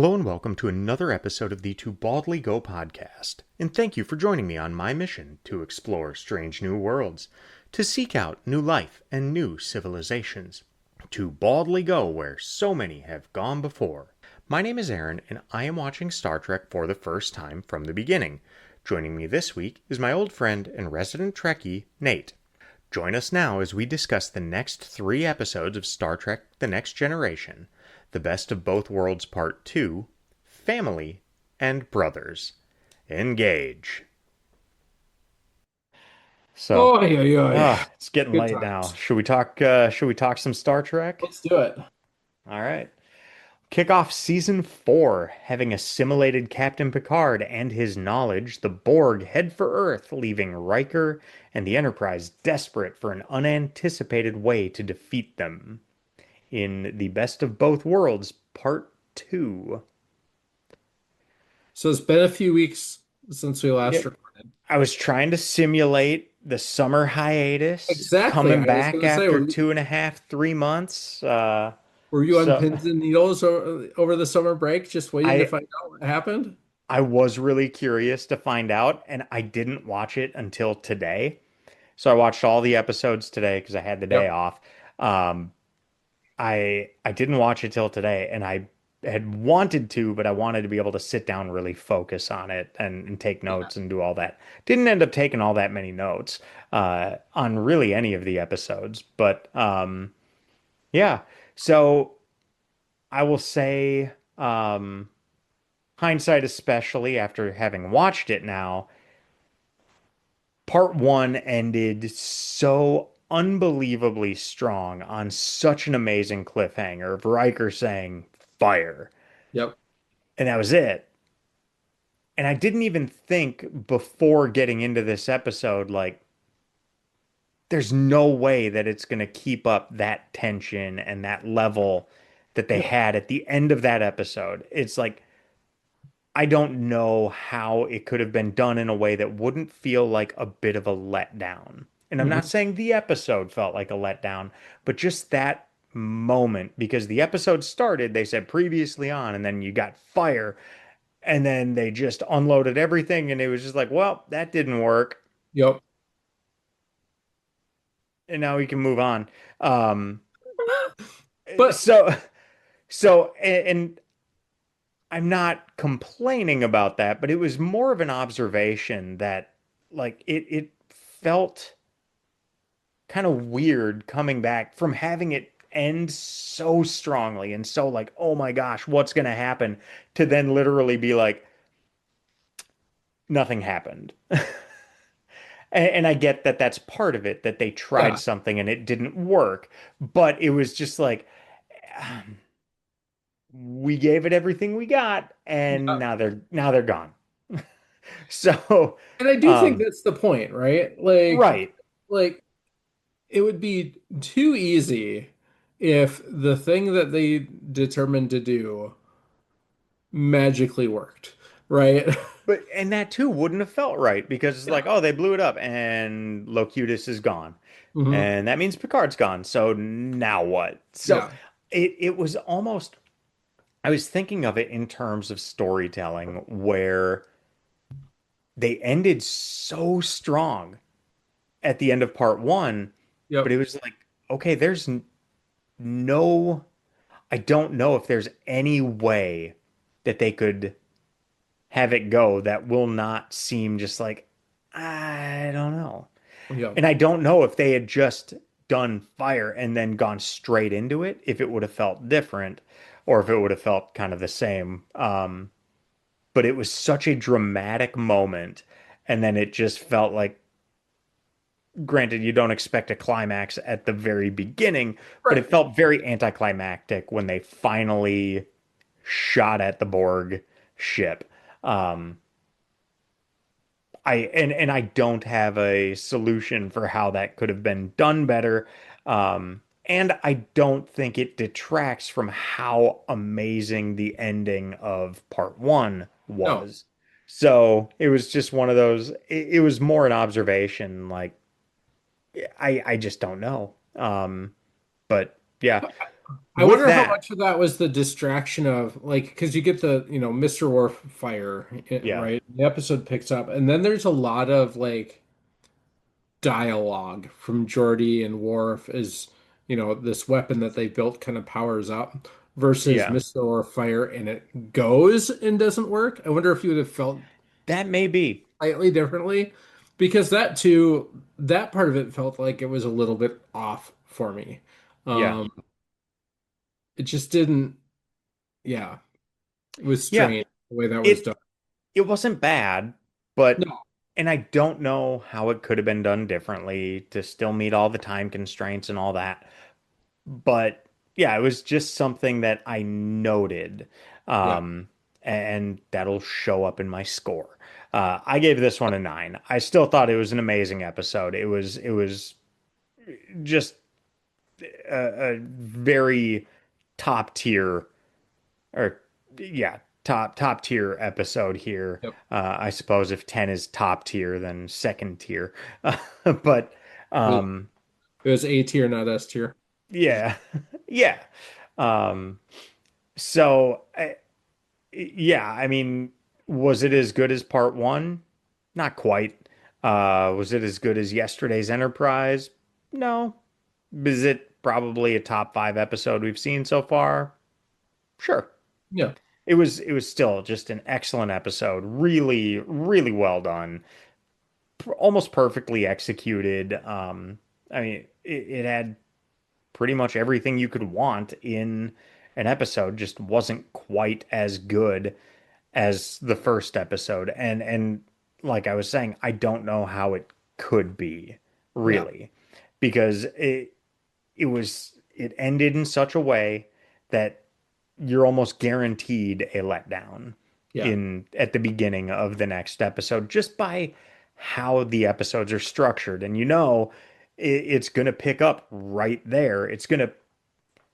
Hello and welcome to another episode of the To Baldly Go podcast, and thank you for joining me on my mission to explore strange new worlds, to seek out new life and new civilizations, to baldly go where so many have gone before. My name is Aaron, and I am watching Star Trek for the first time from the beginning. Joining me this week is my old friend and resident Trekkie, Nate. Join us now as we discuss the next 3 episodes of Star Trek The Next Generation, The Best of Both Worlds Part 2, Family, and Brothers. Engage. So, Oy, oy, oy. it's getting Good late now. times. Should we talk some Star Trek? Let's do it. All right. Kickoff Season 4, having assimilated Captain Picard and his knowledge, the Borg head for Earth, leaving Riker and the Enterprise desperate for an unanticipated way to defeat them. In The Best of Both Worlds, Part 2. So it's been a few weeks since we Yeah, last recorded. I was trying to simulate the summer hiatus, Exactly. coming I was back going to say, after 2.5, 3 months. were you on So pins and needles over the summer break, just waiting to I find out what happened? I was really curious to find out, and I didn't watch it until today. So I watched all the episodes today because I had the day Yep. off. Um, I didn't watch it till today, and I had wanted to, but I wanted to be able to sit down and really focus on it and take Yeah. notes and do all that. Didn't end up taking all that many notes on really any of the episodes, but yeah. So I will say, hindsight, especially after having watched it now, part one ended so unbelievably strong on such an amazing cliffhanger of Riker saying fire. Yep. And that was it. And I didn't even think before getting into this episode, like, there's no way that it's going to keep up that tension and that level that they Yep. had at the end of that episode. It's like, I don't know how it could have been done in a way that wouldn't feel like a bit of a letdown. And I'm not Hmm. saying the episode felt like a letdown, but just that moment, because the episode started, they said previously on, and then you got fire, and then they just unloaded everything, and it was just like, well, that didn't work, Yep. and now we can move on. Um, But so, and I'm not complaining about that, but it was more of an observation that, like, it felt kind of weird coming back from having it end so strongly and so like, oh my gosh, what's gonna happen, to then literally be like, nothing happened. And I get that that's part of it, that they tried yeah. something and it didn't work, but it was just like, um, we gave it everything we got, and Yeah. now they're gone. So, And I do think um, that's the point, right? Like it would be too easy if the thing that they determined to do magically worked, right? and that too wouldn't have felt right because it's like, Yeah. oh, they blew it up and Locutus is gone. Hmm. And that means Picard's gone. So now what? So Yeah. it was almost, I was thinking of it in terms of storytelling where they ended so strong at the end of part one, but Yep. it was like, okay, no, I don't know if there's any way that they could have it go that will not seem just like, I don't know. Yep. And I don't know if they had just done fire and then gone straight into it, if it would have felt different or if it would have felt kind of the same. But it was such a dramatic moment. And then it just felt like, granted, you don't expect a climax at the very beginning, but it Right. felt very anticlimactic when they finally shot at the Borg ship. Um, and I don't have a solution for how that could have been done better. And I don't think it detracts from how amazing the ending of part one No. was. So it was just one of those, it was more an observation, like I just don't know. But yeah. I with wonder how that, much of that was the distraction of like because you get the Mr. Worf fire yeah, right. The episode picks up, and then there's a lot of like dialogue from Geordi and Worf as this weapon that they built kind of powers up versus yeah, Mr. Worf fire and it goes and doesn't work. I wonder if you would have felt that may be, slightly differently because that too, that part of it felt like it was a little bit off for me. yeah, Um, it just didn't, yeah, it was yeah. strange the way that was It done. it wasn't bad, but No, and I don't know how it could have been done differently to still meet all the time constraints and all that. But yeah, it was just something that I noted, yeah, um, and that'll show up in my score. I gave this one a 9. I still thought it was an amazing episode. It was just a very top tier, or yeah, top tier episode here. yep. I suppose if 10 is top tier, then second tier. But It um, it was A tier, not S tier. yeah, yeah. Um, so yeah, I mean, was it as good as part one? Not quite. Was it as good as yesterday's Enterprise? No. Is it probably a top 5 episode we've seen so far? Sure. Yeah. It was still just an excellent episode. Really, really well done. Almost perfectly executed. I mean, it had pretty much everything you could want in an episode, just wasn't quite as good as the first episode. And like I was saying, I don't know how it could be, Yeah. really, because it ended in such a way that you're almost guaranteed a letdown Yeah. in at the beginning of the next episode just by how the episodes are structured. And it's going to pick up right there. It's going to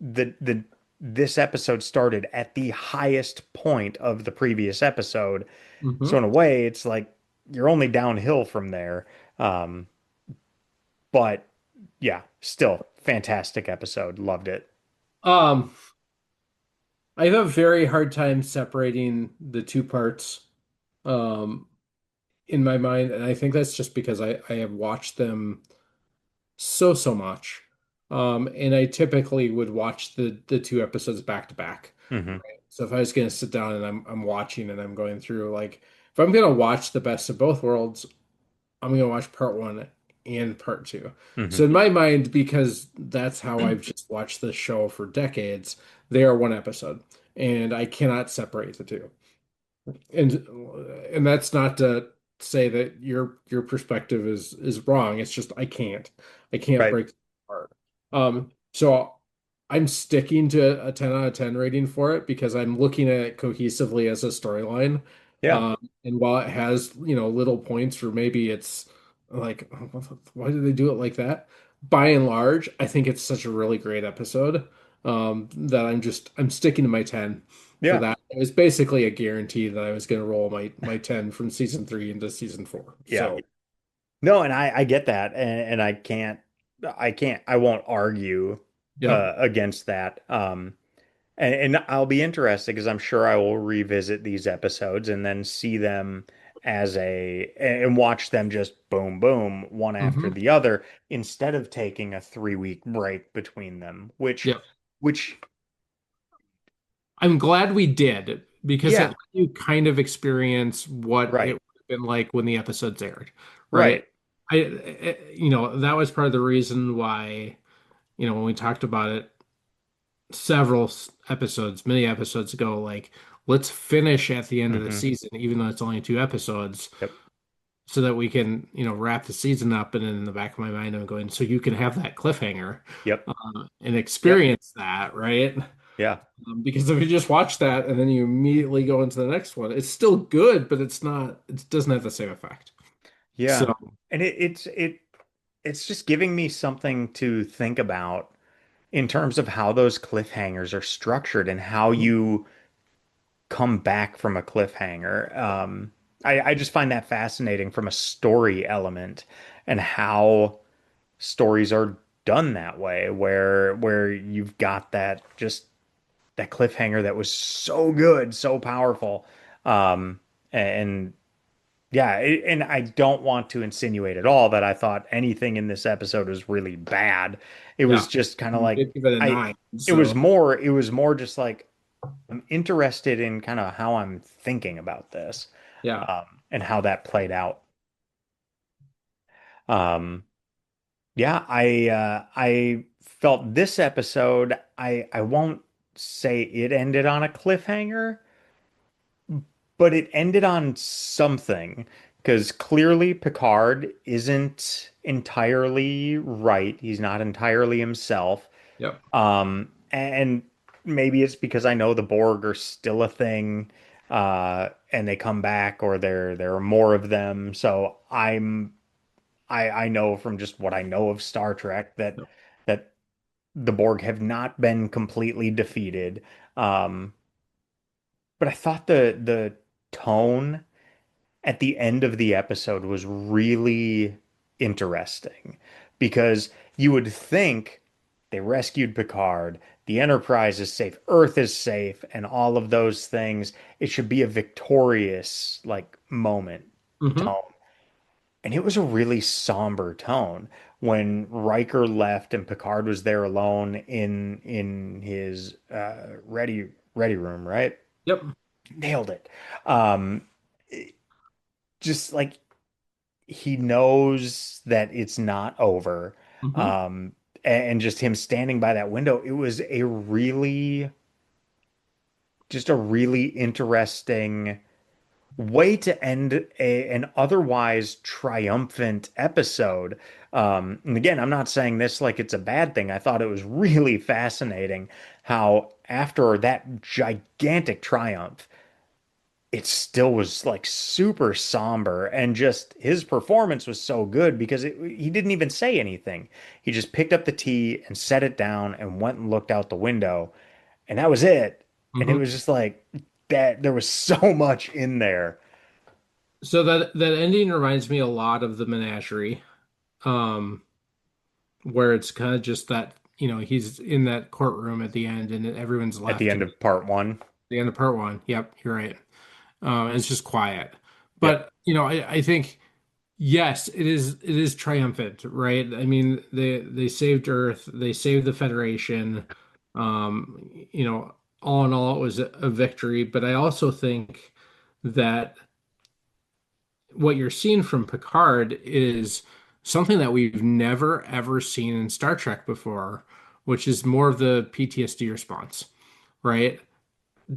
the this episode started at the highest point of the previous episode. So Hmm. in a way, it's like you're only downhill from there. Um, but yeah, still fantastic episode. Loved it. Um, I have a very hard time separating the two parts um in my mind, and I think that's just because I have watched them so much. And I typically would watch the two episodes back to back. Hmm. So if I was gonna sit down and I'm watching and I'm going through like if I'm gonna watch the best of both worlds, I'm gonna watch part one and part two. Hmm. So in my mind, because that's how I've just watched this show for decades, they are one episode, and I cannot separate the two. And and that's not to say that your perspective is wrong. It's just I can't Right. break it apart. So I'm sticking to a 10 out of 10 rating for it because I'm looking at it cohesively as a storyline. Yeah. And while it has, little points where maybe it's like, why did they do it like that? By and large, I think it's such a really great episode that I'm sticking to my 10 for Yeah. that. It was basically a guarantee that I was going to roll my 10 from season three into season four. Yeah. So, No, and I get that, and I won't argue yep. against that. And I'll be interested because I'm sure I will revisit these episodes and then see them and watch them just boom, boom, one after Hmm. the other instead of taking a 3 week break between them, Yep. which, I'm glad we did because it yeah, let you kind of experience what it right, would have been like when the episodes aired, right? right. That was part of the reason why, when we talked about it several episodes, many episodes ago, like, let's finish at the end of the Hmm. season, even though it's only two episodes, Yep, so that we can, wrap the season up. And in the back of my mind, I'm going, so you can have that cliffhanger yep, and yep, experience that, right? yeah, Because if you just watch that and then you immediately go into the next one, it's still good, but it's not, it doesn't have the same effect. yeah. So, And it's just giving me something to think about in terms of how those cliffhangers are structured and how you come back from a cliffhanger. I just find that fascinating from a story element and how stories are. done that way, where you've got that just that cliffhanger that was so good, so powerful. And yeah, and I don't want to insinuate at all that I thought anything in this episode was really bad. It was Yeah. just kind of You like did give it a I nine. So it was more just like I'm interested in kind of how I'm thinking about this, yeah. and how that played out. Um, yeah, I felt this episode, I won't say it ended on a cliffhanger, but it ended on something because clearly Picard isn't entirely right. He's not entirely himself. Yep. And maybe it's because I know the Borg are still a thing, and they come back, or there are more of them. So I know from just what I know of Star Trek Yep. that the Borg have not been completely defeated. Um, but I thought the tone at the end of the episode was really interesting because you would think they rescued Picard, the Enterprise is safe, Earth is safe, and all of those things. It should be a victorious like moment Hmm. tone. And it was a really somber tone when Riker left and Picard was there alone in his ready room, right? Yep. Nailed it. Um, just like he knows that it's not over. Hmm. Um, and just him standing by that window, it was just a really interesting way to end an otherwise triumphant episode. And again, I'm not saying this like it's a bad thing. I thought it was really fascinating how after that gigantic triumph, it still was like super somber, and just his performance was so good because he didn't even say anything. He just picked up the tea and set it down and went and looked out the window, and that was it. And it Hmm. was just like that there was so much in there So that ending reminds me a lot of the Menagerie, um, where it's kind of just that, he's in that courtroom at the end and everyone's at the left end and of part one. the end of part one. Yep, you're right. It's just quiet. Yep. But, I think yes, it is triumphant, right? I mean, they saved Earth, they saved the Federation. All in all, it was a victory. But I also think that what you're seeing from Picard is something that we've never ever seen in Star Trek before, which is more of the PTSD response, right?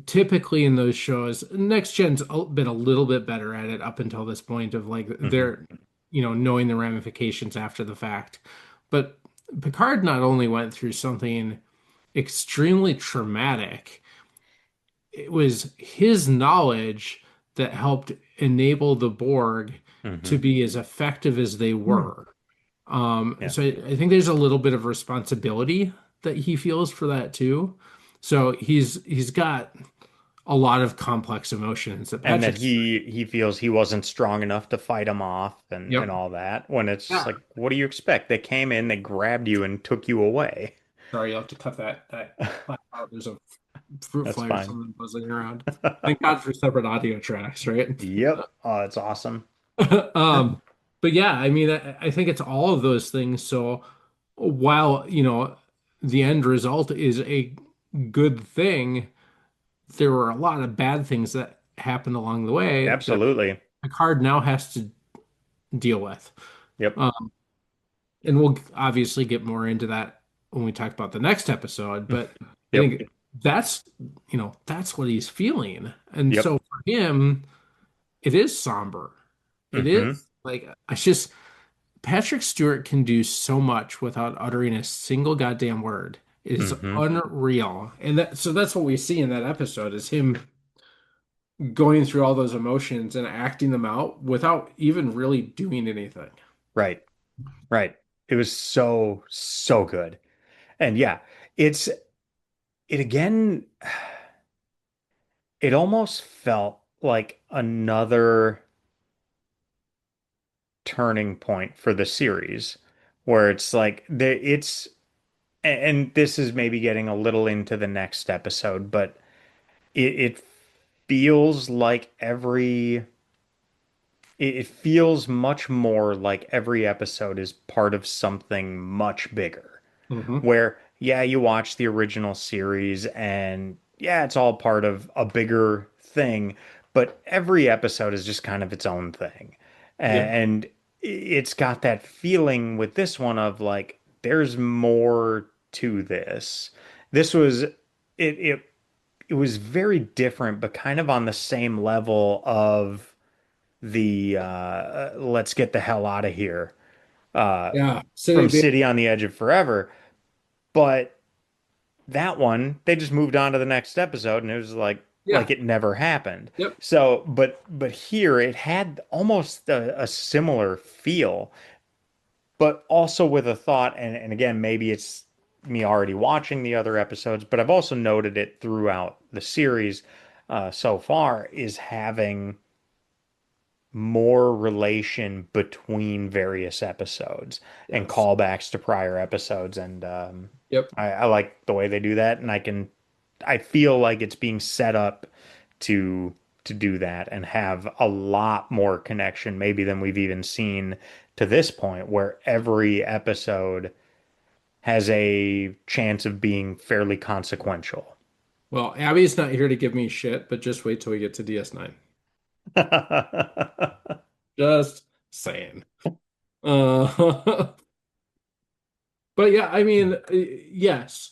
Typically in those shows, Next Gen's been a little bit better at it up until this point of like Hmm. they're, knowing the ramifications after the fact. But Picard not only went through something extremely traumatic, it was his knowledge that helped enable the Borg to Hmm. be as effective as they were. Yeah. So I think there's a little bit of responsibility that he feels for that too. So he's got a lot of complex emotions that And that Patrick's. he feels he wasn't strong enough to fight him off and Yep. all that. When it's just Yeah. like, what do you expect? They came in, they grabbed you and took you away. Sorry, you'll have to cut that out. There's a fruit That's fly or fine. something buzzing around. Thank God for separate audio tracks, right? Yep. Oh, it's awesome. Um, but yeah, I mean, I think it's all of those things. So while, the end result is a good thing, there were a lot of bad things that happened along the way that Absolutely. Picard now has to deal with. Yep. Um, and we'll obviously get more into that when we talk about the next episode, but I Yep. think that's what he's feeling. And Yep. so for him, it is somber. It Hmm. is like I just Patrick Stewart can do so much without uttering a single goddamn word. It is Hmm. unreal. And that's what we see in that episode is him going through all those emotions and acting them out without even really doing anything. Right. Right. It was so, so good. And yeah, it's it again, it almost felt like another turning point for the series where it's like and this is maybe getting a little into the next episode, but it feels like it feels much more like every episode is part of something much bigger. Hmm. Where, yeah, you watch the original series and yeah, it's all part of a bigger thing, but every episode is just kind of its own thing. Yep. And it's got that feeling with this one of like, there's more to this. This was, it, it was very different, but kind of on the same level of the let's get the hell out of here uh, Yeah. from City. City on the Edge of Forever. But that one, they just moved on to the next episode, and it was like Yeah. it never happened. Yep. So, but here it had almost a similar feel, but also with a thought. And again, maybe it's me already watching the other episodes, but I've also noted it throughout the series so far is having more relation between various episodes and Yes. callbacks to prior episodes. And Yep. I like the way they do that. And I feel like it's being set up to do that and have a lot more connection maybe than we've even seen to this point, where every episode has a chance of being fairly consequential. Well, Abby's not here to give me shit, but just wait till we get to DS9. Just saying. Uh, but yeah, I mean, yes.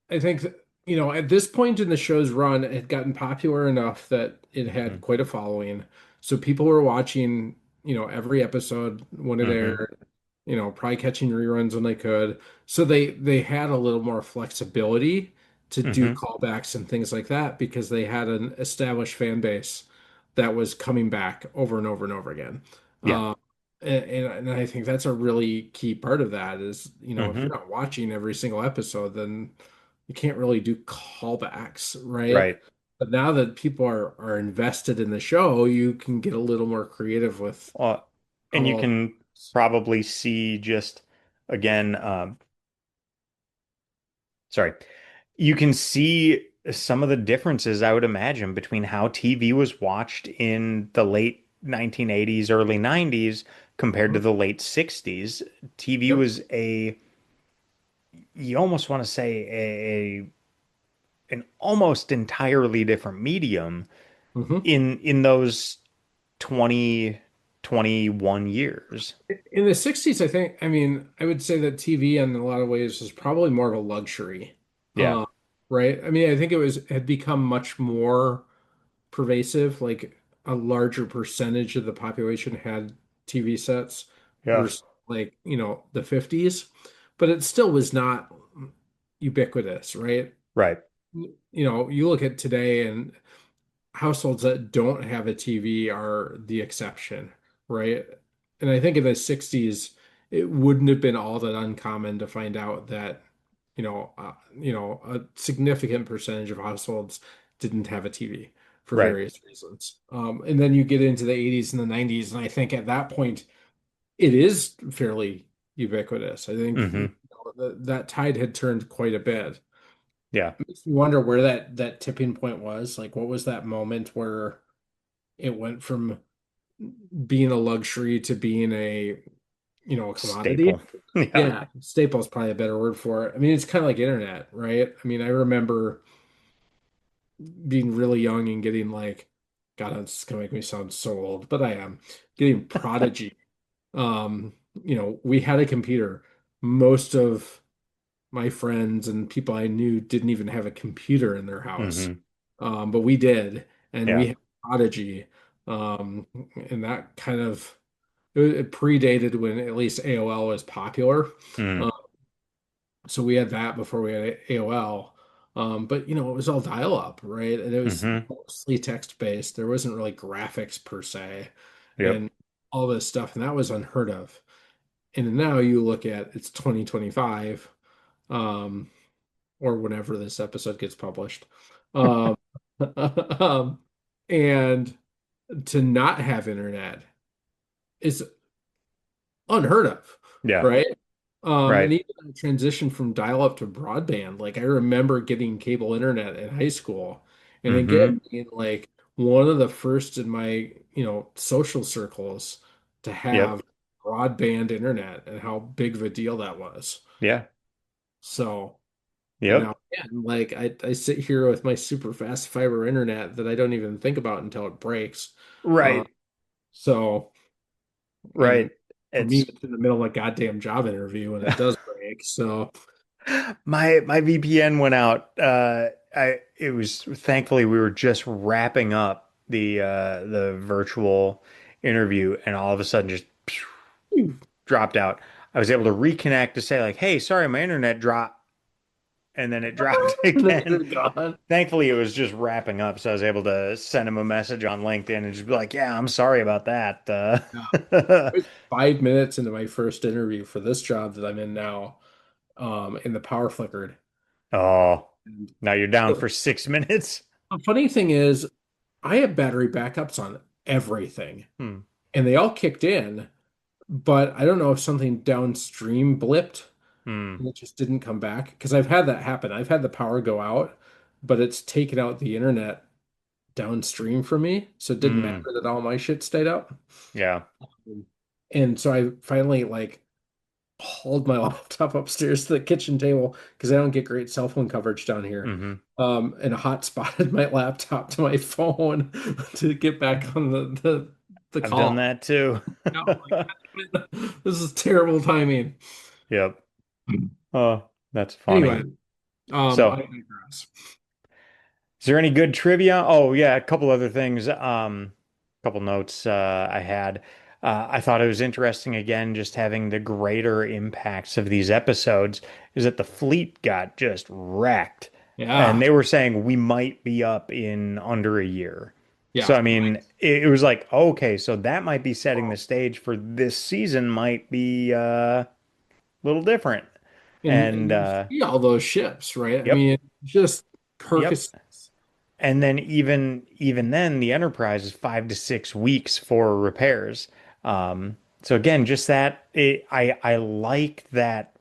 I think that, at this point in the show's run, it had gotten popular enough that it had Mhm. quite a following. So people were watching, every episode when it Mhm. aired, probably catching reruns when they could. So they had a little more flexibility to do Mhm. callbacks and things like that because they had an established fan base that was coming back over and over and over again. Yeah. Uh, and I think that's a really key part of that is, if you're Mhm. not watching every single episode, then you can't really do callbacks, right? Right. But now that people are invested in the show, you can get a little more creative with Uh, and you all of can this. probably see just again, sorry, you can see some of the differences I would imagine between how TV was watched in the late 1980s, early 90s compared to Mhm. the late 60s. TV Yep. was you almost want to say an almost entirely different medium Hmm. in those 20 21 years. In the 60s, I mean, I would say that TV in a lot of ways is probably more of a luxury. Yeah. Uh, right? I mean, I think had become much more pervasive, like a larger percentage of the population had TV sets Yeah. versus like, the 50s, but it still was not ubiquitous, right? Right. You look at today and households that don't have a TV are the exception, right? And I think in the 60s, it wouldn't have been all that uncommon to find out that, a significant percentage of households didn't have a TV for Right. various reasons. And then you get into the 80s and the 90s, and I think at that point, it is fairly ubiquitous. I think Hmm. that tide had turned quite a bit. Yeah. Makes me wonder where that tipping point was. Like, what was that moment where it went from being a luxury to being a commodity? Staple. Yeah. Yeah, staple is probably a better word for it. I mean, it's kind of like internet, right? I mean, I remember being really young and getting like, God, it's gonna make me sound so old, but I am getting Prodigy. We had a computer. Most of my friends and people I knew didn't even have a computer in their house. Hmm. But we did, and we Yeah. had Prodigy. Um, and that kind of it predated when at least AOL was popular. Mm. Uh, so we had that before we had AOL. But it was all dial-up, right? And it was Hmm. mostly text-based. There wasn't really graphics per se, Yep. and all this stuff, and that was unheard of. And now you look at it's 2025. Um, or whenever this episode gets published. Um, um, and to not have internet is unheard of. Yeah. right? And Right. even the transition from dial-up to broadband, like I remember getting cable internet in high school, and Mm-hmm. again being like one of the first in my, social circles to Yep. have broadband internet and how big of a deal that was. Yeah. So, and Yep. now again, like I sit here with my super fast fiber internet that I don't even think about until it breaks. Uh, Right. so, and Right. for me, It's it's in the middle of a goddamn job interview and it does break. So, my VPN went out. I it was thankfully we were just wrapping up the virtual interview and all of a sudden just dropped out. I was able to reconnect to say like, "Hey, sorry, my internet dropped." And then it dropped then again. you're gone. Thankfully, it was just wrapping up, so I was able to send him a message on LinkedIn and just be like, "Yeah, I'm sorry about that." Yeah. It was 5 minutes into my first interview for this job that I'm in now, and the power flickered. Oh, And now you're down the for 6 minutes. the funny thing is, I have battery backups on everything, Hmm. and they all kicked in, but I don't know if something downstream blipped Hmm. and it just didn't come back. Because I've had that happen. I've had the power go out, but it's taken out the internet downstream for me, so it didn't matter Hmm. that all my shit stayed up. Yeah. And so I finally like hauled my laptop upstairs to the kitchen table because I don't get great cell phone coverage down here. Hmm. And hotspotted my laptop to my phone to get back on the I've done call. that too. Yeah, I'm like, this is terrible timing. Yep. Oh, that's Anyway, funny. So, I digress. is there any good trivia? Oh, yeah, a couple other things. Couple notes I had. I thought it was interesting again, just having the greater impacts of these episodes is that the fleet got just wrecked. And Yeah, they were saying we might be up in under a year. So, yeah. I mean, it was like, okay, so that might be setting the stage for this season might be a little different. And And you see all those ships, right? I yep, mean, just yep. carcasses. And then even then, the Enterprise is 5 to 6 weeks for repairs. So again, just that I like that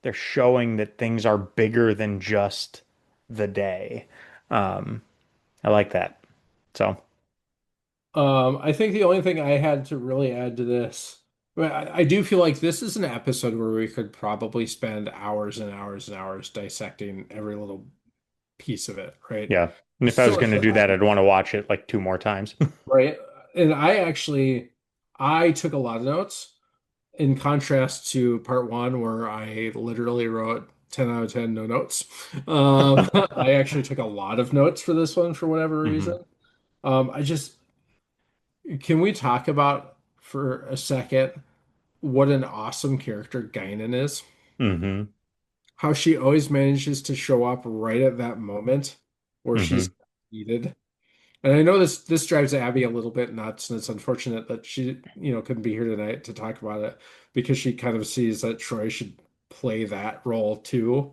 they're showing that things are bigger than just the day. Um, I like that. So I think the only thing I had to really add to this, I do feel like this is an episode where we could probably spend hours and hours and hours dissecting every little piece of it, right? yeah, and There's if I so was much going to that do that, happened, I'd want to watch it like two more times. right? And I took a lot of notes in contrast to part one, where I literally wrote 10 out of 10, no notes. I actually took a lot of notes for this one for whatever Hmm. reason. I just, can we talk about for a second what an awesome character Guinan is? Hmm. How she always manages to show up right at that moment where Hmm. she's needed. And I know this drives Abby a little bit nuts, and it's unfortunate that she, couldn't be here tonight to talk about it because she kind of sees that Troy should play that role too,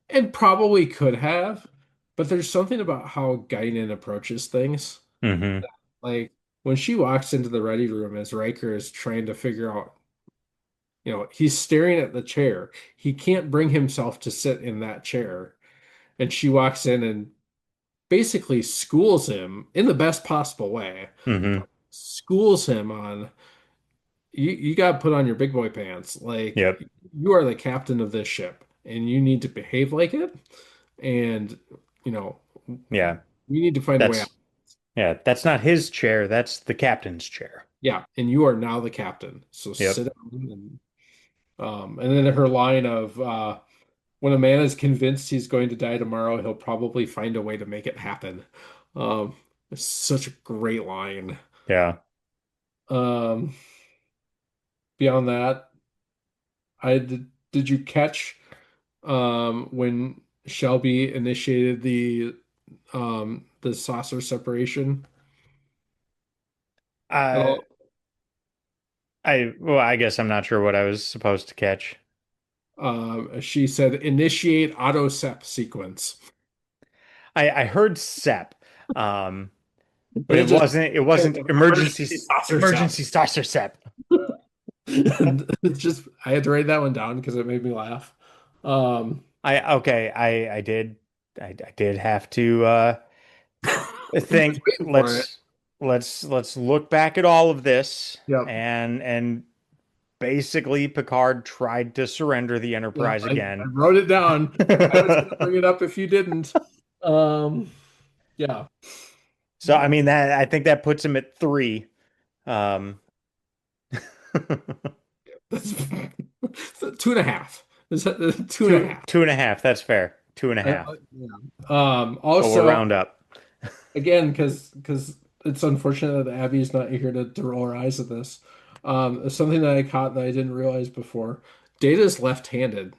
and probably could have. But there's something about how Guinan approaches things. Hmm. Like when she walks into the ready room as Riker is trying to figure out, he's staring at the chair. He can't bring himself to sit in that chair. And she walks in and basically schools him in the best possible way, Hmm. schools him on you got to put on your big boy pants. Like Yep. you are the captain of this ship and you need to behave like it. And, you know, Yeah. we need to find a way out. That's yeah. That's not his chair. That's the captain's chair. Yeah. And you are now the captain. So Yep. sit down and then her line of when a man is convinced he's going to die tomorrow, he'll probably find a way to make it happen. It's such a great line. Yeah. Um, Beyond that, did you catch when Shelby initiated the saucer separation at Uh, all? well, I guess I'm not sure what I was supposed to catch. She said initiate auto sep sequence. I heard SEP, um, but It just it wasn't emergency saucer sep. emergency saucer SEP. And it's just I had to write that one down because it made me laugh. Um, I did have to I'm just think waiting for it. let's look back at all of this Yep. and basically Picard tried to surrender the Yep. Enterprise I again. wrote it down. I was going to bring it up if you didn't. Um, yeah. So I mean that I think that puts him at three. Um, That's two and a half. Is that two and a half? two and a half. That's fair. Two and a half. Yeah. So we'll Also, round up. again, because it's unfortunate that Abby's not here to roll her eyes at this. Something that I caught that I didn't realize before. Data's left-handed.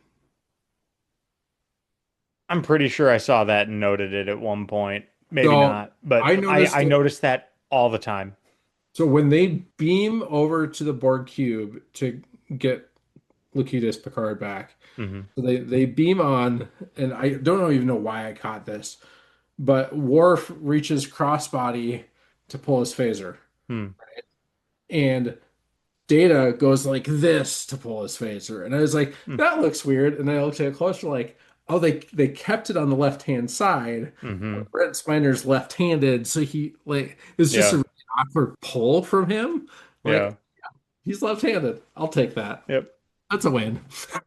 I'm pretty sure I saw that and noted it at one point. Maybe So not, but I noticed I it. noticed that all the time. So when they beam over to the Borg cube to get Locutus Picard back, Hmm. so they beam on, and I don't even know why I caught this, but Worf reaches crossbody to pull his phaser, Hmm. and Data goes like this to pull his phaser, and I was like, Hmm. that looks weird, and I looked at it closer, like, oh, they kept it on the left hand side. Hmm. Brent Spiner's left-handed, so he like it's just a Yeah. really awkward pull from him. Yeah. Like he's left-handed. I'll take that. Yep. That's a win.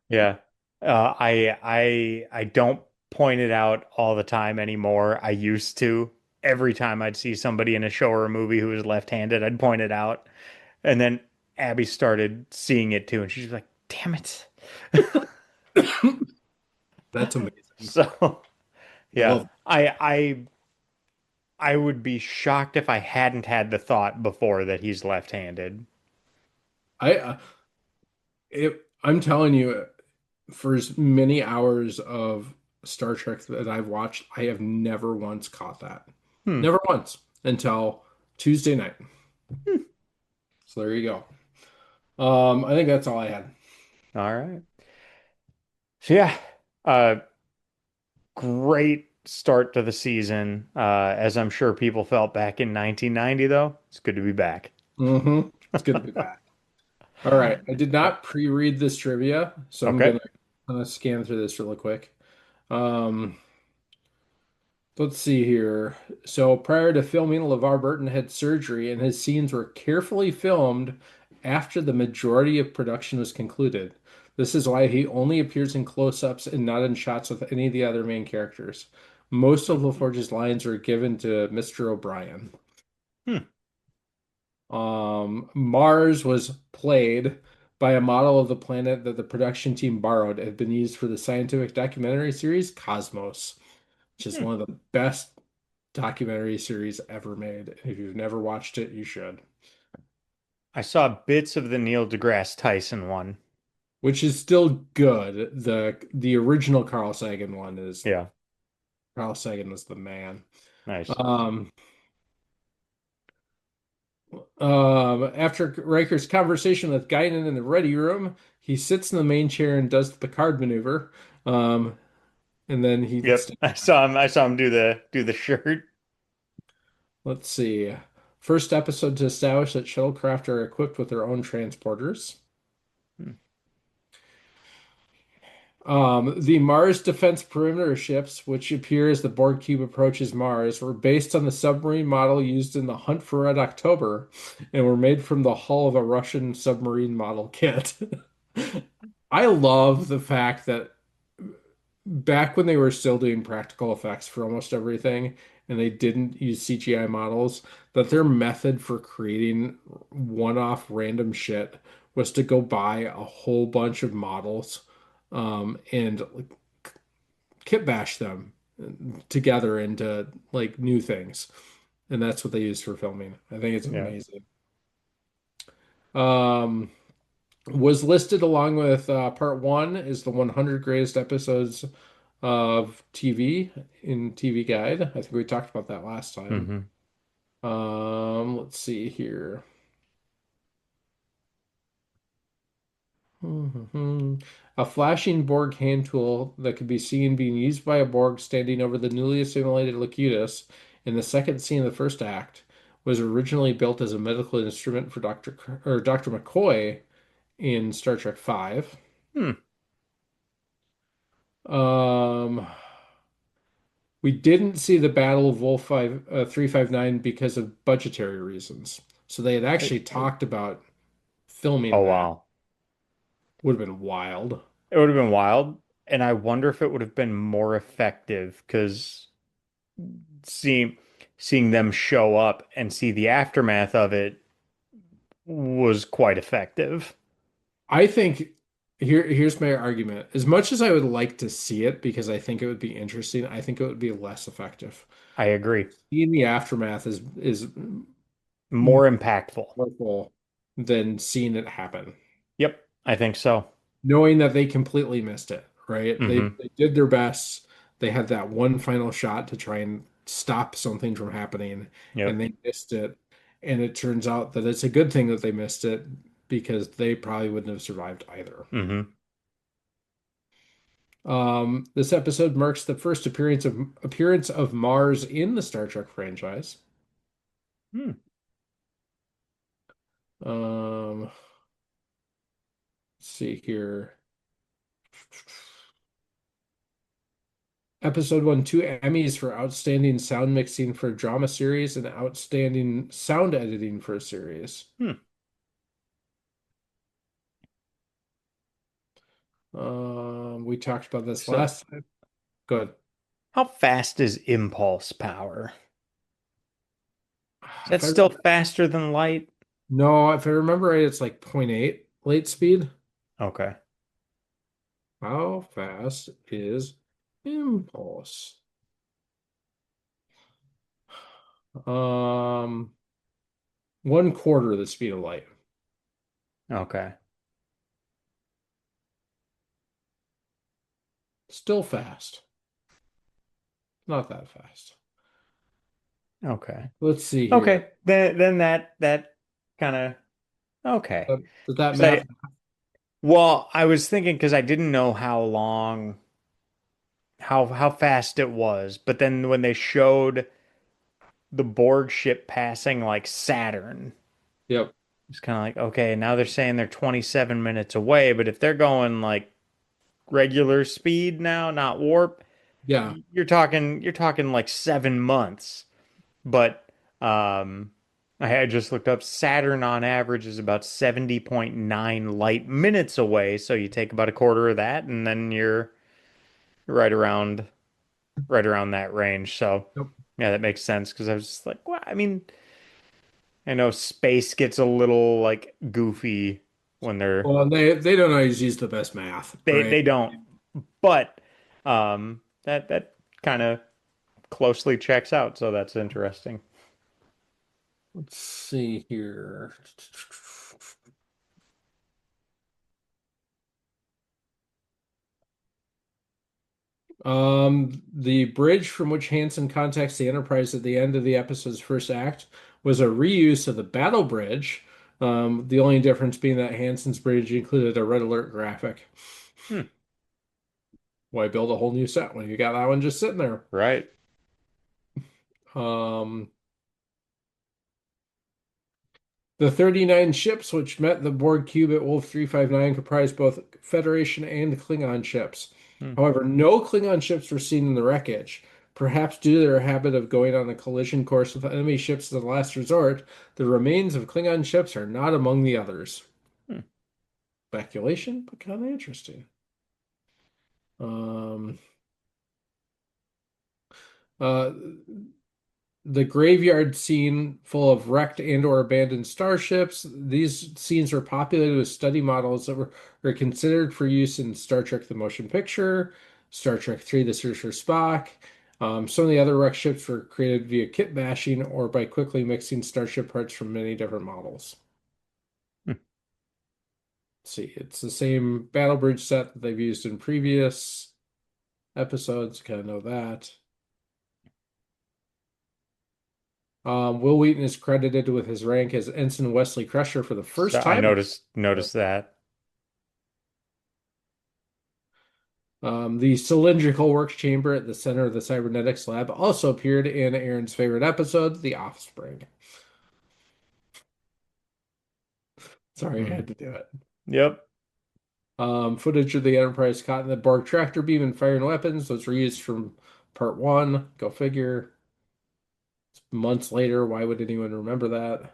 Yeah. I don't point it out all the time anymore. I used to. Every time I'd see somebody in a show or a movie who was left-handed, I'd point it out. And then Abby started seeing it too, and she's like, "Damn it." That's amazing. So, I yeah. love. I would be shocked if I hadn't had the thought before that he's left-handed. I I'm telling you, for as many hours of Star Trek that I've watched, I have never once caught that. Hmm. Never once until Tuesday night. Hmm. So there you go. I think that's all I had. All right. So yeah, uh, great start to the season. As I'm sure people felt back in 1990, though. It's good to be back. It's good to be back. All right. I did not pre-read this trivia, so I'm Okay. gonna scan through this really quick. Um, let's see here. So prior to filming, LeVar Burton had surgery, and his scenes were carefully filmed after the majority of production was concluded. This is why he only appears in close-ups and not in shots with any of the other main characters. Most of LaForge's lines are given to Mr. O'Brien. Hmm. Mars was played by a model of the planet that the production team borrowed. It had been used for the scientific documentary series Cosmos, which is Hmm. one of the best documentary series ever made. If you've never watched it, you should. I saw bits of the Neil deGrasse Tyson one. Which is still good. The original Carl Sagan one is Yeah, Carl Sagan was the man. nice. Um, After Riker's conversation with Guinan in the ready room, he sits in the main chair and does the Picard maneuver. Um, and then he Yep, I saw him do the shirt. let's see. First episode to establish that shuttlecraft are equipped with their own transporters. Hmm. The Mars Defense Perimeter ships, which appear as the Borg cube approaches Mars, were based on the submarine model used in the Hunt for Red October and were made from the hull of a Russian submarine model kit. I love the fact that back when they were still doing practical effects for almost everything and they didn't use CGI models, that their method for creating one-off random shit was to go buy a whole bunch of models and kit bash them together into like new things. And that's what they use for filming. I think it's Yeah. amazing. Um, was listed along with part one is the 100 greatest episodes of TV in TV Guide. I think we talked about that last time. Hmm. Let's see here. A flashing Borg hand tool that could be seen being used by a Borg standing over the newly assimilated Locutus in the second scene of the first act was originally built as a medical instrument for Dr. McCoy in Star Trek V. Hmm. Um, we didn't see the Battle of Wolf 359 because of budgetary reasons. So they had I- actually talked about Oh filming that. wow. Would have been wild. It would have been wild, and I wonder if it would have been more effective because seeing seeing them show up and see the aftermath of it was quite effective. I think here's my argument. As much as I would like to see it because I think it would be interesting, I think it would be less effective. I agree. Seeing the aftermath is more More impactful. powerful than seeing it happen. Yep, I think so. Knowing that they completely missed it, right? Hmm. They did their best. They had that one final shot to try and stop something from happening, and Yep. they missed it. And it turns out that it's a good thing that they missed it because they probably wouldn't have survived either. Hmm. This episode marks the first appearance of Mars in the Star Trek franchise. Hmm. Let's see here. Episode won two Emmys for outstanding sound mixing for a drama series and outstanding sound editing for a series. Hmm. We talked about this So, last time. Good. how fast is impulse power? Is that If I still faster than light? no, if I remember right, it's like zero point 0.8 light speed. Okay. How fast is impulse? Um, 1/4 of the speed of light. Okay. Still fast. Not that fast. Okay. Let's see here. Okay. Then that kind of okay. Did that 'Cause I math? well, I was thinking because I didn't know how long how fast it was, but then when they showed the Borg ship passing like Saturn, Yep. it's kind of like, okay, now they're saying they're 27 minutes away, but if they're going like regular speed now, not warp, Yeah. you're talking like 7 months. But I had just looked up Saturn on average is about 70.9 light minutes away, so you take about a quarter of that and then you're right around right around that range. So Yep. yeah, that makes sense because I was just like, well, I mean, I know space gets a little like goofy when Well, they don't always use the best math, right? they don't, but that kind of closely checks out, so that's interesting. Let's see here. The bridge from which Hansen contacts the Enterprise at the end of the episode's first act was a reuse of the battle bridge. The only difference being that Hansen's bridge included a red alert graphic. Hmm, Why build a whole new set when you got that one just sitting there? right. Um, The 39 ships which met the Borg cube at Wolf 359 comprised both Federation and Klingon ships. Hmm, However, no Klingon ships were seen in the wreckage. Perhaps due to their habit of going on a collision course with enemy ships as a last resort, the remains of Klingon ships are not among the others. hmm. Speculation, but kind of interesting. Um, uh, the graveyard scene full of wrecked and or abandoned starships. These scenes were populated with study models that were considered for use in Star Trek the Motion Picture, Star Trek 3 The Search for Spock. Some of the other wrecked ships were created via kit bashing or by quickly mixing starship parts from many different models. Hmm. Let's see, it's the same battle bridge set that they've used in previous episodes. Kind of know that. Will Wheaton is credited with his rank as Ensign Wesley Crusher for the So first I time. noticed that. The cylindrical work chamber at the center of the cybernetics lab also appeared in Aaron's favorite episode, The Offspring. Sorry, I Hmm. had to do it. Yep. Footage of the Enterprise caught in the Borg tractor beam and firing weapons. Those were used from part one. Go figure. Months later, why would anyone remember that?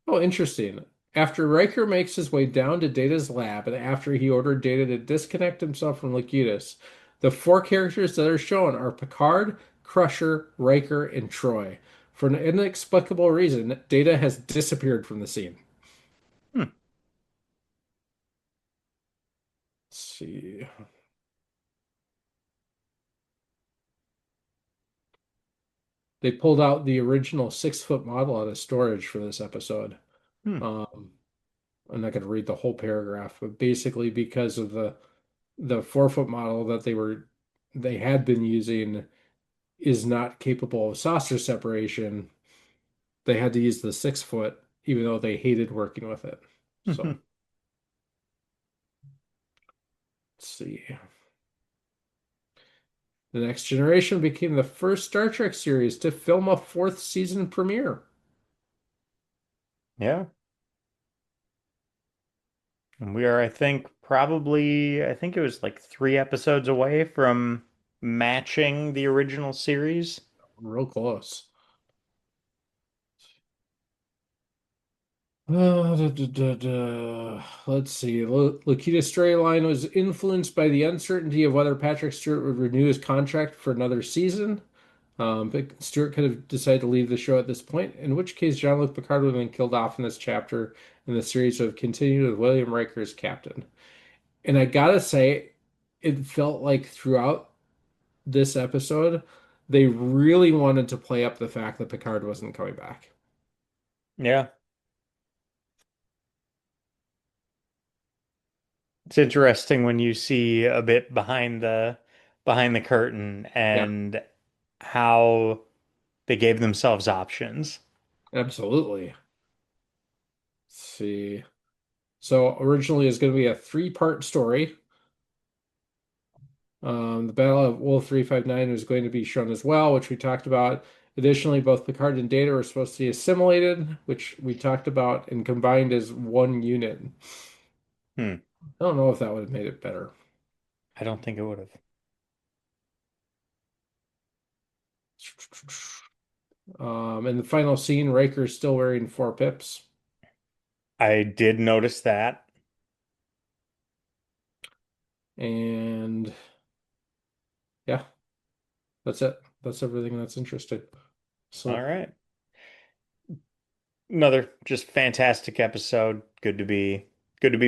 Oh, interesting. After Riker makes his way down to Data's lab, and after he ordered Data to disconnect himself from Locutus, the four characters that are shown are Picard, Crusher, Riker, and Troy. For an inexplicable reason, Data has disappeared from the scene. Hmm. Let's see. They pulled out the original 6-foot model out of storage for this episode. Hmm. Um, I'm not going to read the whole paragraph, but basically because of the 4-foot model that they had been using is not capable of saucer separation, they had to use the 6-foot, even though they hated working with it. So let's see. The Next Generation became the first Star Trek series to film a fourth season premiere. Yeah. And we are, I think, probably, I think it was like 3 episodes away from matching the original series. Real close. Let's see. Lakita's storyline was influenced by the uncertainty of whether Patrick Stewart would renew his contract for another season. But Stewart could have decided to leave the show at this point, in which case Jean-Luc Picard would have been killed off in this chapter, and the series would have continued with William Riker as captain. And I gotta say, it felt like throughout this episode, they really wanted to play up the fact that Picard wasn't coming back. Yeah. It's interesting when you see a bit behind the curtain Yeah, and how they gave themselves options. absolutely. Let's see. So originally it's going to be a three-part story. The Battle of Wolf 359 was going to be shown as well, which we talked about. Additionally, both Picard and Data were supposed to be assimilated, which we talked about, and combined as one unit. Hmm. I don't know if that would have made it better. I don't think it would have. In the final scene, Riker's still wearing four pips. I did notice that. And yeah, that's it. That's everything that's interesting. All So right. Another just fantastic episode. Good to be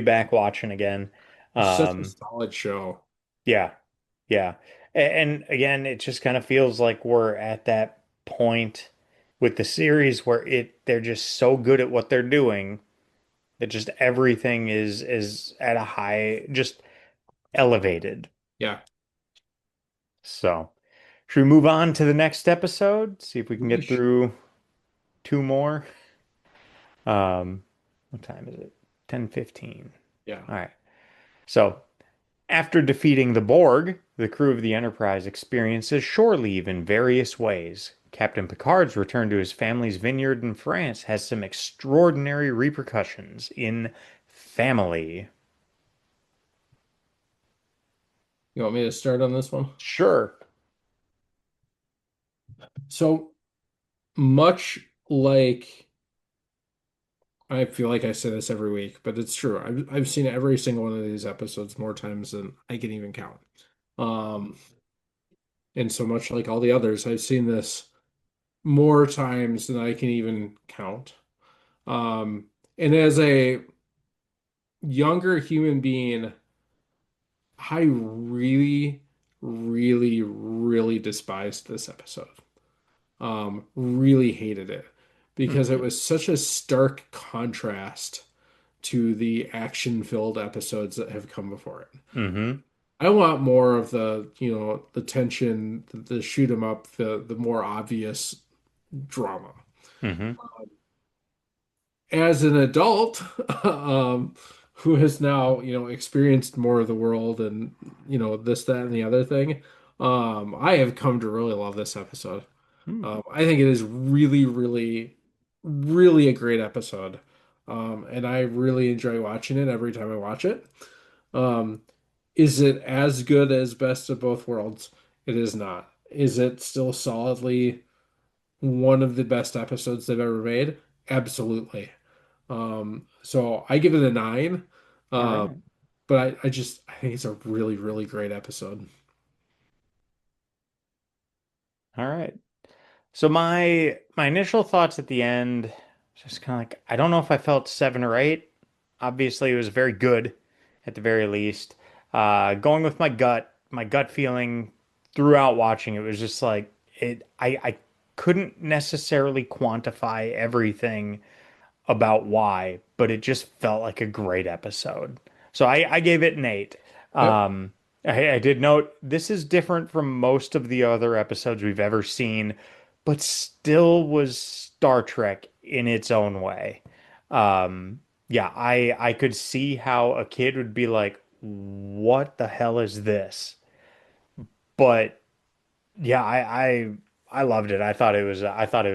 back watching again. it's such a Um, solid show. yeah, yeah. And again, it just kind of feels like we're at that point with the series where they're just so good at what they're doing that just everything is at a high, just elevated. Yeah, So, should we move on to the next episode? See if we can we get should. through two more. What time is it? 10:15. Yeah. All right. So, after defeating the Borg, the crew of the Enterprise experiences shore leave in various ways. Captain Picard's return to his family's vineyard in France has some extraordinary repercussions in family. You want me to start on this one? Sure. So much like I feel like I say this every week, but it's true. I've seen every single one of these episodes more times than I can even count. Um, and so much like all the others, I've seen this more times than I can even count. Um, and as a younger human being, I really, really, really despised this episode. Really hated it because it Hmm. was such a stark contrast to the action-filled episodes that have come before it. Mm-hmm. I want more of the tension, the shoot 'em up, the more obvious drama. Mm-hmm. As an adult, who has now, experienced more of the world and, this, that, and the other thing, I have come to really love this episode. Hmm. I think it is really, really. really a great episode. And I really enjoy watching it every time I watch it. Um, is it as good as Best of Both Worlds? It is not. Is it still solidly one of the best episodes they've ever made? Absolutely. So I give it a 9. All Um, right. but I think it's a really, really great episode. All right. So my initial thoughts at the end, just kind of like I don't know if I felt 7 or 8. Obviously, it was very good at the very least. Going with my gut feeling throughout watching it was just like I couldn't necessarily quantify everything about why, but it just felt like a great episode. So I gave it an 8. Yep. Um, I did note this is different from most of the other episodes we've ever seen, but still was Star Trek in its own way. Yeah, I could see how a kid would be like, "What the hell is this?" But yeah, I loved it. I thought it was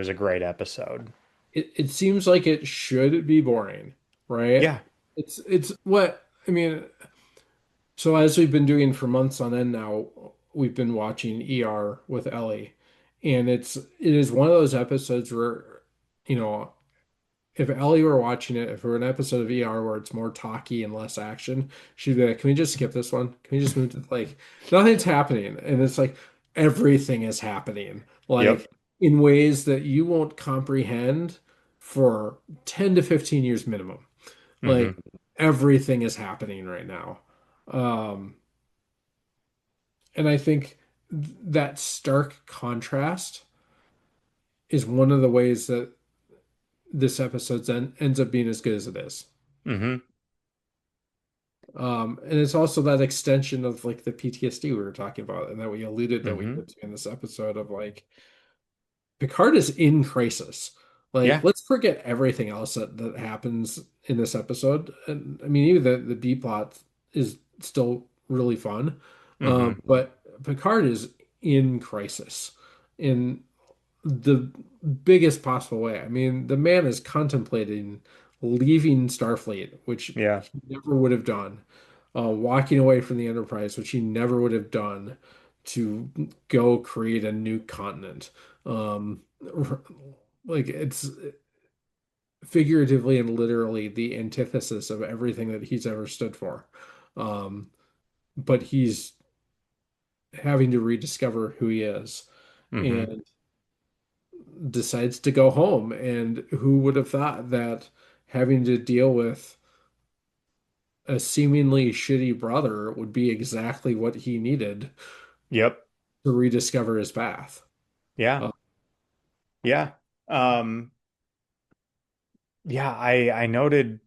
a great episode. It seems like it should be boring, right? Yeah. It's what I mean. So as we've been doing for months on end now, we've been watching ER with Ellie, and it is one of those episodes where, you know, if Ellie were watching it, if it were an episode of ER where it's more talky and less action, she'd be like, "Can we just skip this one? Can we just move to like nothing's happening?" And it's like everything is happening, Yep. like in ways that you won't comprehend for 10 to 15 years minimum. Hmm. Like everything is happening right now. Um, and I think that stark contrast is one of the ways that this episode ends up being as good as it is. Hmm. And it's also that extension of like the PTSD we were talking about, and that we alluded that we Hmm. get to in this episode of like Picard is in crisis. Like, Yeah. let's forget everything else that happens in this episode. And I mean, even the B plot is still really fun. Hmm. But Picard is in crisis in the biggest possible way. I mean, the man is contemplating leaving Starfleet, which Yeah. he never would have done, walking away from the Enterprise, which he never would have done, to go create a new continent. Um, like it's figuratively and literally the antithesis of everything that he's ever stood for. Um, but he's having to rediscover who he is. Hmm. And decides to go home. And who would have thought that having to deal with a seemingly shitty brother would be exactly what he needed Yep. to rediscover his path? Yeah. Uh, Yeah. Um, yeah, I noted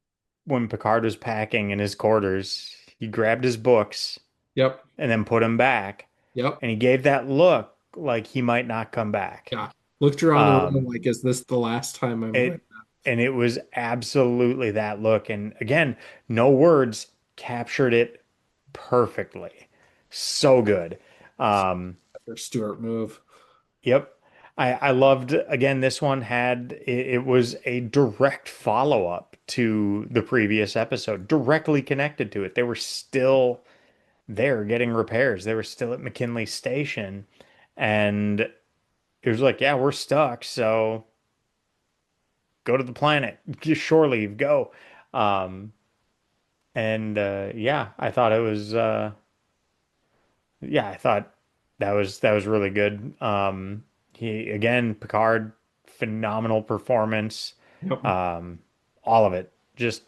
when Picard was packing in his quarters, he grabbed his books yep, and then put them back, yep, and he gave that look like he might not come back. yeah. Looked around the room Um, like, is this the last time I'm going? it and it was absolutely that look. And again, no words captured it perfectly. So good. Um, For Stuart move. Yep. I loved again this one had it was a direct follow-up to the previous episode, directly connected to it. They were still there getting repairs. They were still at McKinley Station and it was like, yeah, we're stuck, so go to the planet. Just shore leave, go. Um and yeah, I thought it was yeah, I thought that was really good. He again, Picard, phenomenal performance. Yep. Um, all of it, just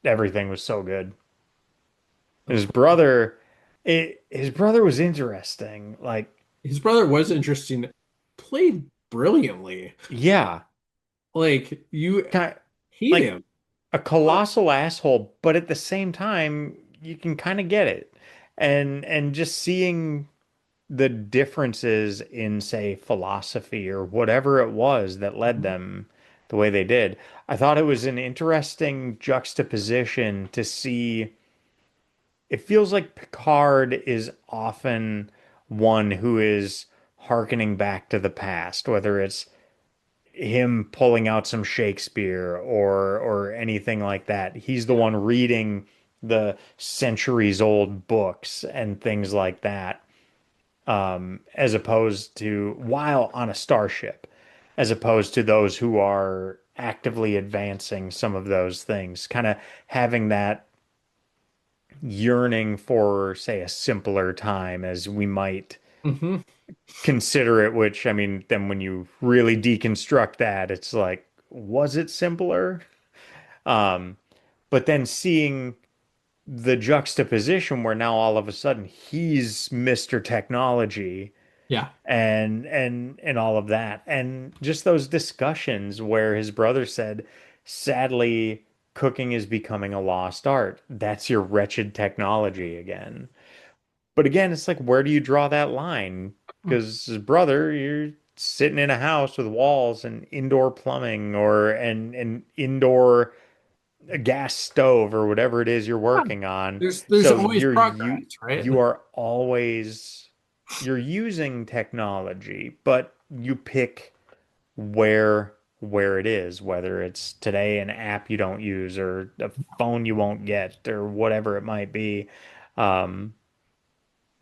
everything was so good. His brother, his brother was interesting. Like, His brother was interesting, played brilliantly. yeah, Like you kind hate like him, a but colossal asshole, but at the same time, you can kind of get it. And just seeing the differences in, say, philosophy or whatever it was that led them the way they did. I thought it was an interesting juxtaposition to see. It feels like Picard is often one who is hearkening back to the past, whether it's him pulling out some Shakespeare or anything like that. He's the one reading the centuries old books and things like that, as opposed to while on a starship, as opposed to those who are actively advancing some of those things, kind of having that yearning for, say, a simpler time as we might Hmm. consider it, which I mean, then when you really deconstruct that, it's like, was it simpler? Um, but then seeing the juxtaposition where now all of a sudden he's Mr. Technology Yeah. and all of that. And just those discussions where his brother said, sadly, cooking is becoming a lost art. That's your wretched technology again. But again, it's like, where do you draw that line? Because his brother, you're sitting in a house with walls and indoor plumbing or and indoor gas stove or whatever it is you're Yeah. working on. There's So always progress, right? you are always you're using technology, but you pick where it is, whether it's today an app you don't use or a phone you won't get or whatever it might be. Um,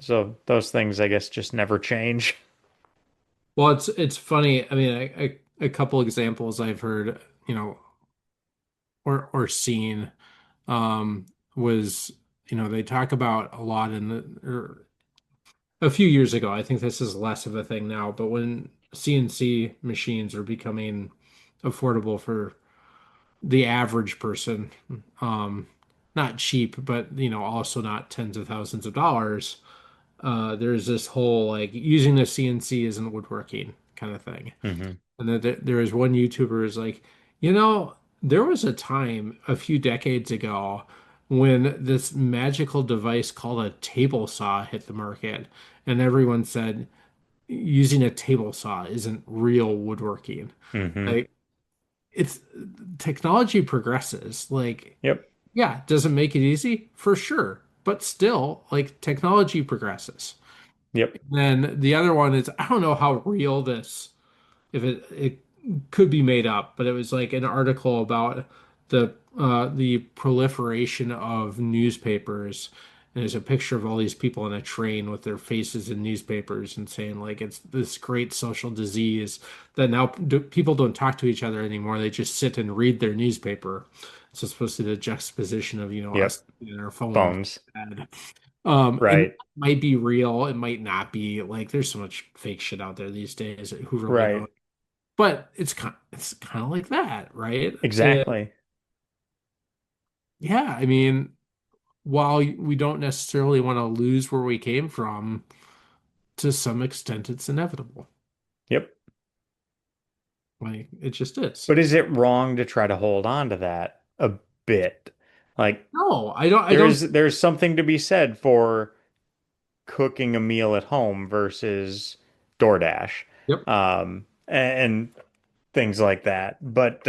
so those things, I guess, just never change. Well, it's funny. I mean, a couple examples I've heard, you know, or seen, um, was, they talk about a lot in or a few years ago. I think this is less of a thing now, but when CNC machines are becoming affordable for the average person, um, not cheap, but also not tens of thousands of dollars. There's this whole like using the CNC isn't woodworking kind of thing. Hmm. And then there is one YouTuber who's like, you know, there was a time a few decades ago when this magical device called a table saw hit the market, and everyone said using a table saw isn't real woodworking. Hmm. Like it's technology progresses. Like, Yep. yeah, does it make it easy? For sure. But still, like technology progresses. Yep. Then the other one is I don't know how real this if it could be made up, but it was like an article about the proliferation of newspapers. And there's a picture of all these people on a train with their faces in newspapers and saying like it's this great social disease that now people don't talk to each other anymore. They just sit and read their newspaper. So it's supposed to be the juxtaposition of, Yep. us in our phones. Phones. And it Right. might be real, it might not be. Like there's so much fake shit out there these days. Who really knows? Right. But it's kind of like that, right? And Exactly. yeah, I mean, while we don't necessarily want to lose where we came from, to some extent, it's inevitable. Yep. Like it just is. But is it wrong to try to hold on to that a bit? Like No, I don't. I don't. there's something to be said for cooking a meal at home versus DoorDash, Yep, and things like that. But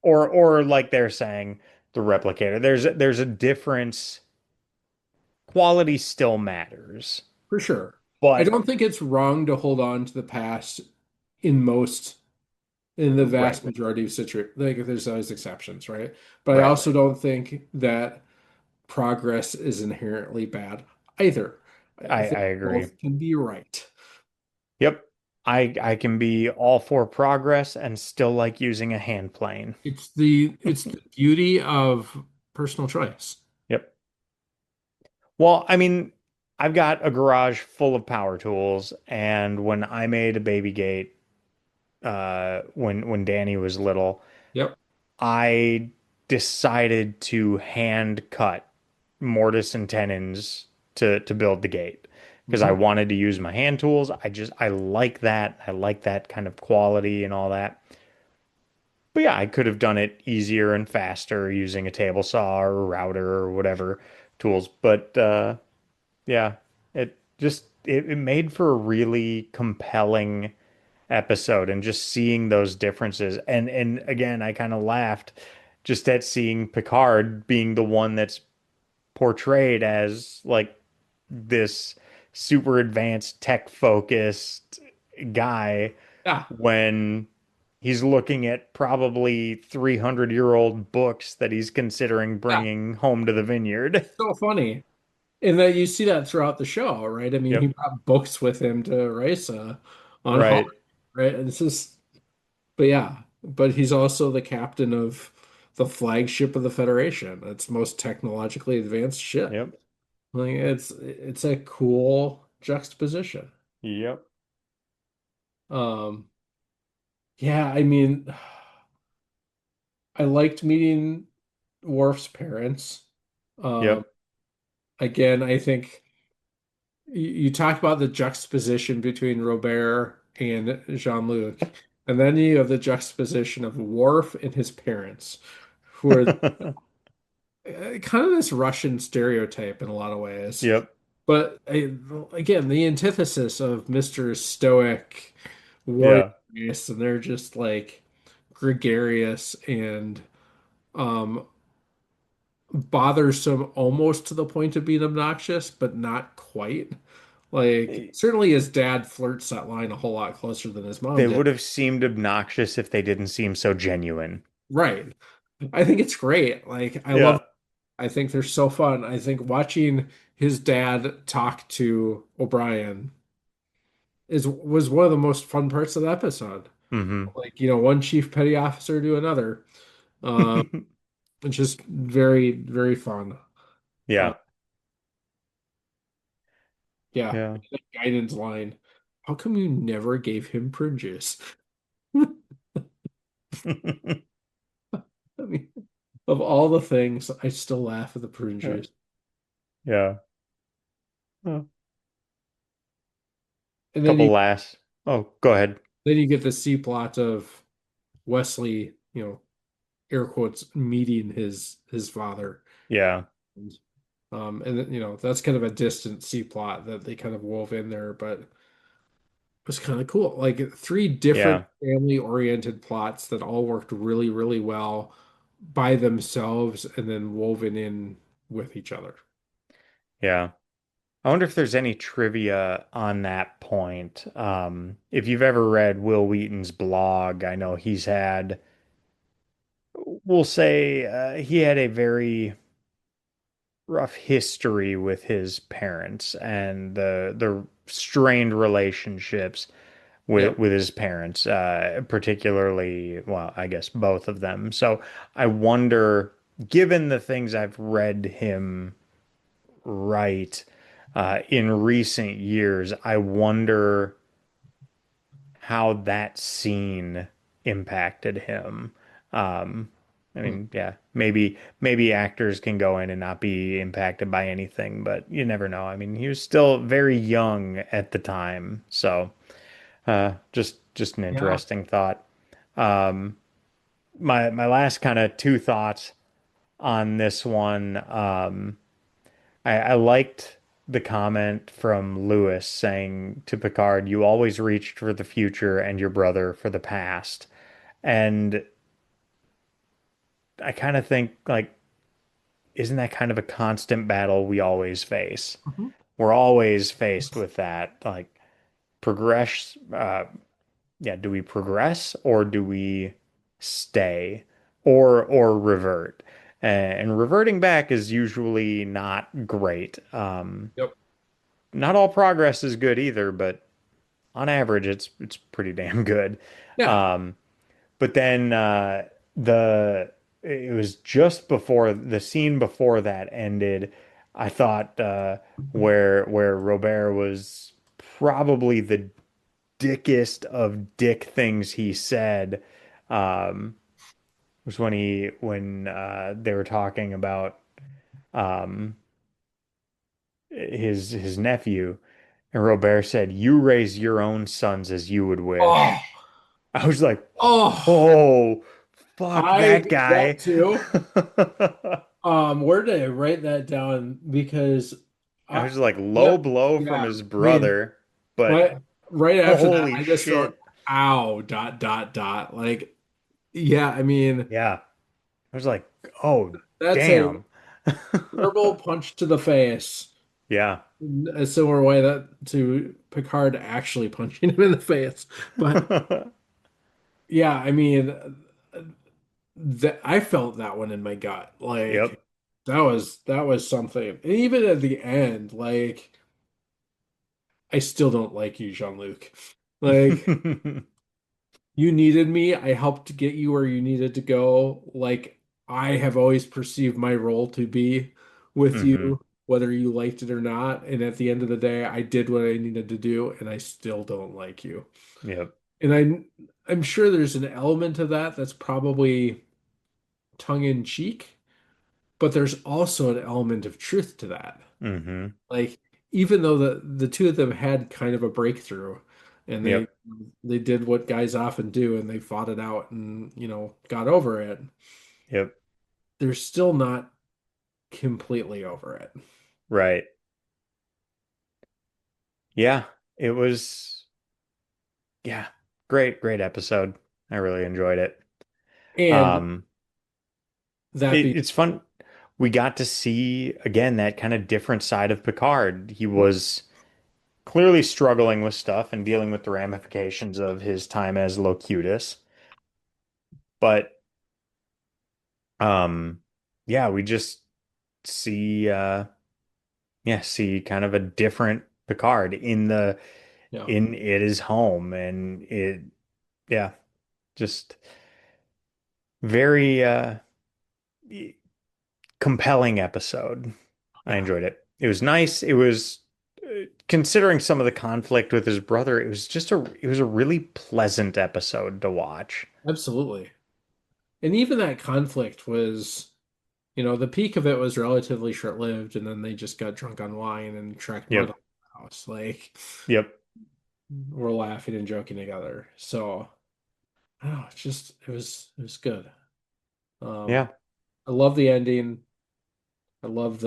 or like they're saying the replicator. There's a difference. Quality still matters, for sure. I but don't think it's wrong to hold on to the past in most, in the right, vast majority of situations. Like there's always exceptions, right? But I right. also don't think that progress is inherently bad either. I I think agree. both can be right. Yep. I can be all for progress and still like using a hand plane. It's the beauty of personal choice. Yep. Well, I mean, I've got a garage full of power tools, and when I made a baby gate, when Danny was little, Yep. I decided to hand cut mortise and tenons to build the gate because I Hmm. wanted to use my hand tools. I like that. I like that kind of quality and all that. But yeah, I could have done it easier and faster using a table saw or a router or whatever tools. But yeah, it made for a really compelling episode and just seeing those differences. And again, I kind of laughed just at seeing Picard being the one that's portrayed as like this super advanced tech focused guy Yeah. when he's looking at probably 300-year-old books that he's considering Yeah, bringing home to the vineyard. so funny. And that you see that throughout the show, right? I mean, he Yep. brought books with him to Risa on holiday, Right. right? And it's just, but yeah, but he's also the captain of the flagship of the Federation. It's most technologically advanced ship. Yep. Like it's a cool juxtaposition. Yep. Um, yeah, I mean, I liked meeting Worf's parents. Um, Yep. again, I think you talk about the juxtaposition between Robert and Jean-Luc, and then you have the juxtaposition of Worf and his parents, who are kind of this Russian stereotype in a lot of ways. Yep. But again, the antithesis of Mr. Stoic warrior Yeah. race, and they're just like gregarious and um bothersome almost to the point of being obnoxious, but not quite. Like, certainly his dad flirts that line a whole lot closer than his mom They did. would have seemed obnoxious if they didn't seem so genuine. Right. I think it's great. Like, Yeah. I think they're so fun. I think watching his dad talk to O'Brien was one of the most fun parts of the episode. Hmm. Like, one chief petty officer to another. Um, it's just very, very fun. Uh, Yeah. yeah. Yeah. The guidance line. How come you never gave him prune juice? I mean, of all the things, I still laugh at the prune Yeah. juice. Yeah. Oh, And then couple you laughs. Oh, go ahead. get the C plot of Wesley, air quotes, meeting his father. Yeah. And, that's kind of a distant C plot that they kind of wove in there, but it was kind of cool. Like three different Yeah. family-oriented plots that all worked really, really well by themselves and then woven in with each other. Yeah. I wonder if there's any trivia on that point. If you've ever read Will Wheaton's blog, I know we'll say, he had a very rough history with his parents and the strained relationships with Yep. his parents, particularly, well, I guess both of them. So I wonder, given the things I've read him write in recent years, I wonder how that scene impacted him. Um, I Hmm. mean, yeah, maybe actors can go in and not be impacted by anything, but you never know. I mean, he was still very young at the time, so just an Yeah. interesting thought. Um, my last kind of two thoughts on this one. I liked the comment from Lewis saying to Picard, "You always reached for the future and your brother for the past." And I kind of think, like, isn't that kind of a constant battle we always face? Mhm. We're always faced with that, like, progress. Yeah, do we progress or do we stay or revert? And reverting back is usually not great. Yep. Not all progress is good either, but on average, it's pretty damn good. Yeah. Um, but then the it was just before the scene before that ended. I thought where Robert was probably the dickest of dick things he said, was when they were talking about um, his nephew, and Robert said, "You raise your own sons as you would Oh, wish." I was like, oh, "Oh, fuck I that did that guy." too. Where did I write that down? Because I was like, yeah, low blow from yeah. his I mean, brother, but but right after that, holy I just wrote, shit. "Ow, dot dot dot." Like, yeah, I mean, Yeah. I was like, "Oh, that's a damn." verbal punch to the face. Yeah. A similar way that to Picard actually punching him in the face. But yeah, I mean, that I felt that one in my gut. Like Yep. that was something. And even at the end, like I still don't like you, Jean-Luc. Like you needed me. I helped get you where you needed to go. Like I have always perceived my role to be with hmm you, whether you liked it or not. And at the end of the day, I did what I needed to do, and I still don't like you. Yep. And I'm sure there's an element of that that's probably tongue in cheek, but there's also an element of truth to that. hmm Like even though the two of them had kind of a breakthrough and they Yep. they did what guys often do and they fought it out and got over it, Yep. they're still not completely over it. Right. Yeah. It was, yeah. Great episode. I really enjoyed it. And Um, that being it's fun. We got to see again that kind of different side of Picard. He was clearly struggling with stuff and dealing with the ramifications of his time as Locutus. But yeah, we just see see kind of a different Picard in the yeah, in it is home and it yeah, just very compelling episode. I yeah, enjoyed it. It was nice. It was considering some of the conflict with his brother, it was a really pleasant episode to watch. absolutely. And even that conflict was, the peak of it was relatively short-lived, and then they just got drunk on wine and tracked mud Yep. on the house. Like Yep. we're laughing and joking together. So, oh, it was good. Um, Yeah. I love the ending. I love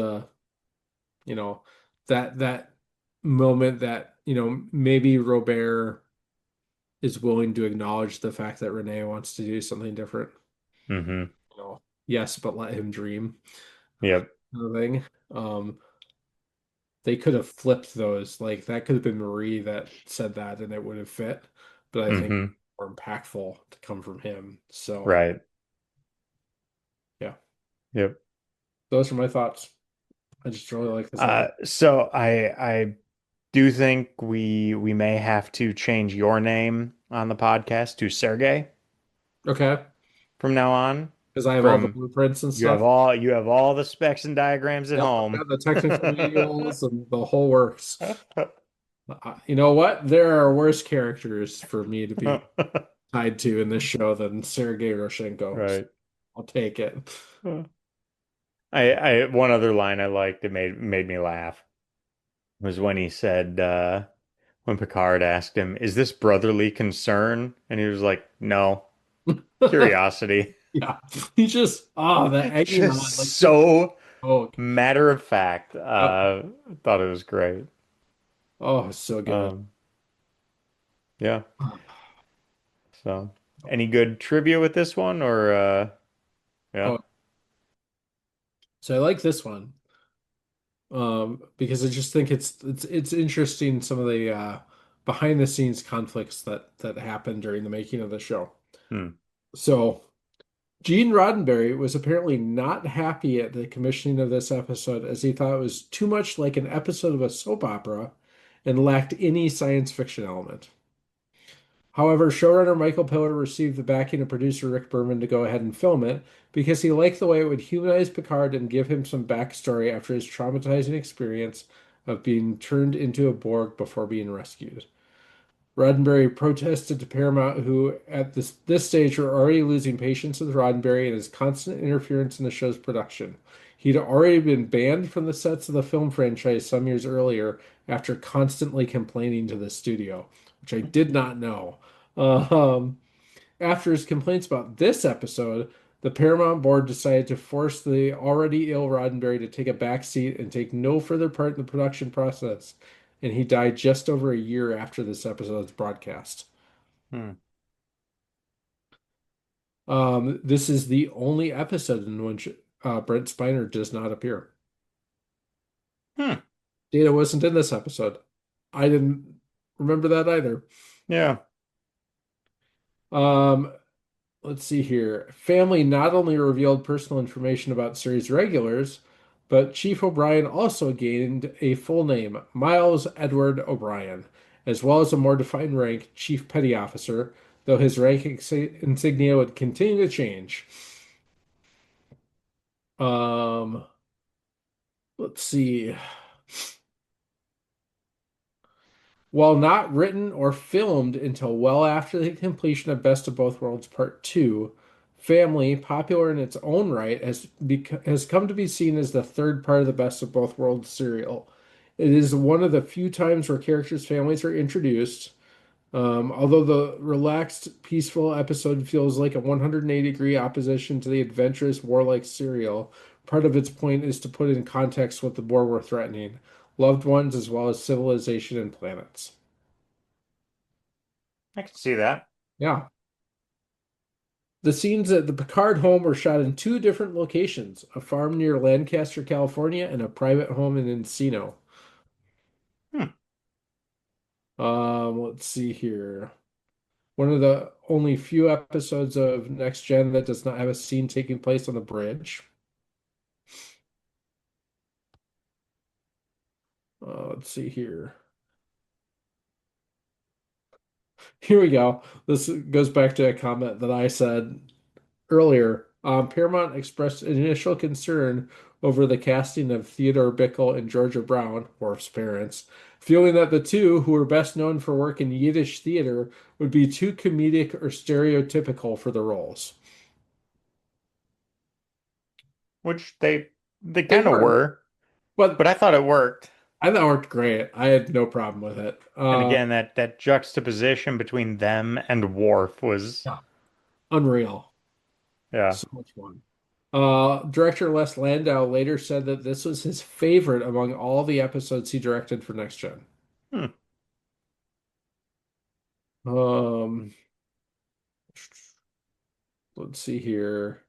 you know, that moment that, maybe Robert is willing to acknowledge the fact that Renee wants to do something different. hmm Yes, but let him dream, Yep. kind of thing. Um, they could have flipped those. Like that could have been Marie that said that and it would have fit. But I think hmm more impactful to come from him. So Right. yeah, Yep. those are my thoughts. I just really like this episode. So I do think we may have to change your name on the podcast to Sergey Okay. from now on. Because I have all the From blueprints and stuff. you have all the specs and diagrams at Yep, I've home. got the technical manuals and the whole works. You know what? There are worse characters for me to be tied to in this show than Sergei Roshenko. So Right. I'll take it. I one other line I liked that made me laugh was when he said when Picard asked him, "Is this brotherly concern?" And he was like, "No, curiosity." Yeah, he just the egging Just on like just so oh matter of fact. yep. Thought it was great. Oh, so good. Um, yeah. So, any good trivia with this one or yeah. Oh, so I like this one. Because I just think it's interesting some of the behind the scenes conflicts that happened during the making of the show. Hmm. So Gene Roddenberry was apparently not happy at the commissioning of this episode as he thought it was too much like an episode of a soap opera and lacked any science fiction element. However, showrunner Michael Piller received the backing of producer Rick Berman to go ahead and film it because he liked the way it would humanize Picard and give him some backstory after his traumatizing experience of being turned into a Borg before being rescued. Roddenberry protested to Paramount, who at this stage were already losing patience with Roddenberry and his constant interference in the show's production. He'd already been banned from the sets of the film franchise some years earlier after constantly complaining to the studio, which I did not know. Um, After his complaints about this episode, the Paramount board decided to force the already ill Roddenberry to take a back seat and take no further part in the production process. And he died just over a year after this episode's broadcast. Hmm. This is the only episode in which Brent Spiner does not appear. Hmm. Data wasn't in this episode. I didn't remember that either. Yeah. Um, let's see here. Family not only revealed personal information about series regulars, but Chief O'Brien also gained a full name, Miles Edward O'Brien, as well as a more defined rank, Chief Petty Officer, though his rank insignia would continue to change. Um, let's see. While not written or filmed until well after the completion of Best of Both Worlds Part 2, Family, popular in its own right, has come to be seen as the third part of the Best of Both Worlds serial. It is one of the few times where characters' families are introduced. Although the relaxed, peaceful episode feels like a 180-degree opposition to the adventurous, warlike serial, part of its point is to put in context what the Borg were threatening, loved ones as well as civilization and planets. I can see that. Yeah. The scenes at the Picard home were shot in two different locations, a farm near Lancaster, California, and a private home in Encino. Hmm. Let's see here. One of the only few episodes of Next Gen that does not have a scene taking place on the bridge. Let's see here. Here we go. This goes back to a comment that I said earlier. Paramount expressed initial concern over the casting of Theodore Bickle and Georgia Brown, Worf's parents, feeling that the two, who were best known for work in Yiddish theater, would be too comedic or stereotypical for the roles. Which they They kind of were, were, but but I thought it worked. I thought it worked great. I had no problem with it. And again, that juxtaposition between them and Worf was, Yeah. Unreal. yeah. So much fun. Director Les Landau later said that this was his favorite among all the episodes he directed for Next Gen. Hmm. Um, let's see here.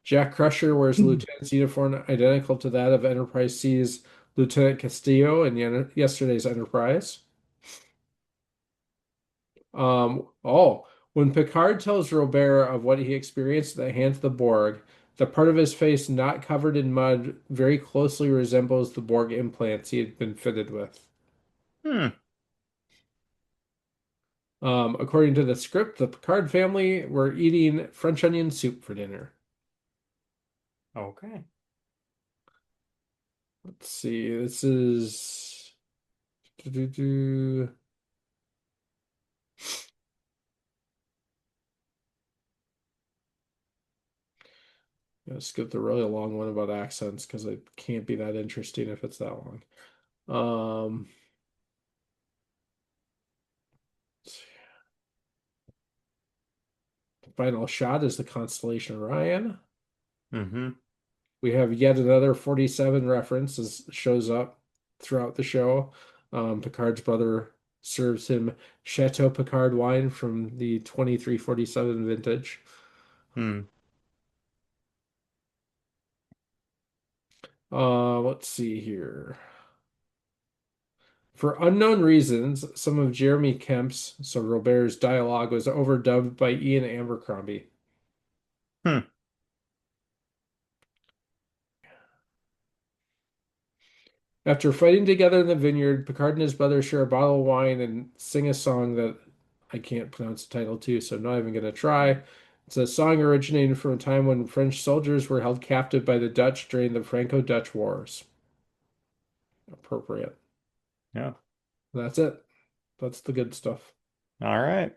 Jack Crusher wears Lieutenant's uniform identical to that of Enterprise C's Lieutenant Castillo in yesterday's Enterprise. When Picard tells Robert of what he experienced at the hands of the Borg, the part of his face not covered in mud very closely resembles the Borg implants he had been fitted with. Hmm. According to the script, the Picard family were eating French onion soup for dinner. Okay. Let's see. This is. Doo-doo-doo. I'm gonna skip the really long one about accents because it can't be that interesting if it's that long. Um, the final shot is the constellation Orion. Mm-hmm. We have yet another 47 reference as shows up throughout the show. Picard's brother serves him Chateau Picard wine from the 2347 vintage. Hmm. Let's see here. For unknown reasons, some of Jeremy Kemp's, so Robert's dialogue was overdubbed by Ian Abercrombie. Hmm. After fighting together in the vineyard, Picard and his brother share a bottle of wine and sing a song that I can't pronounce the title to, so I'm not even going to try. It's a song originating from a time when French soldiers were held captive by the Dutch during the Franco-Dutch Wars. Appropriate. Yeah. That's it. That's the good stuff. All right.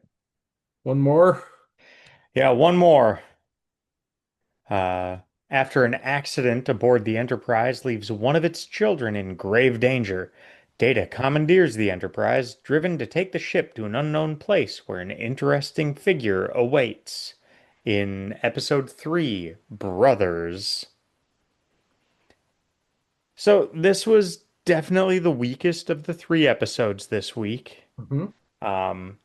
One more. Yeah, one more. Uh, After an accident aboard the Enterprise leaves one of its children in grave danger, Data commandeers the Enterprise, driven to take the ship to an unknown place where an interesting figure awaits. In Episode 3, Brothers. So this was definitely the weakest of the three episodes this week. Mhm. Um,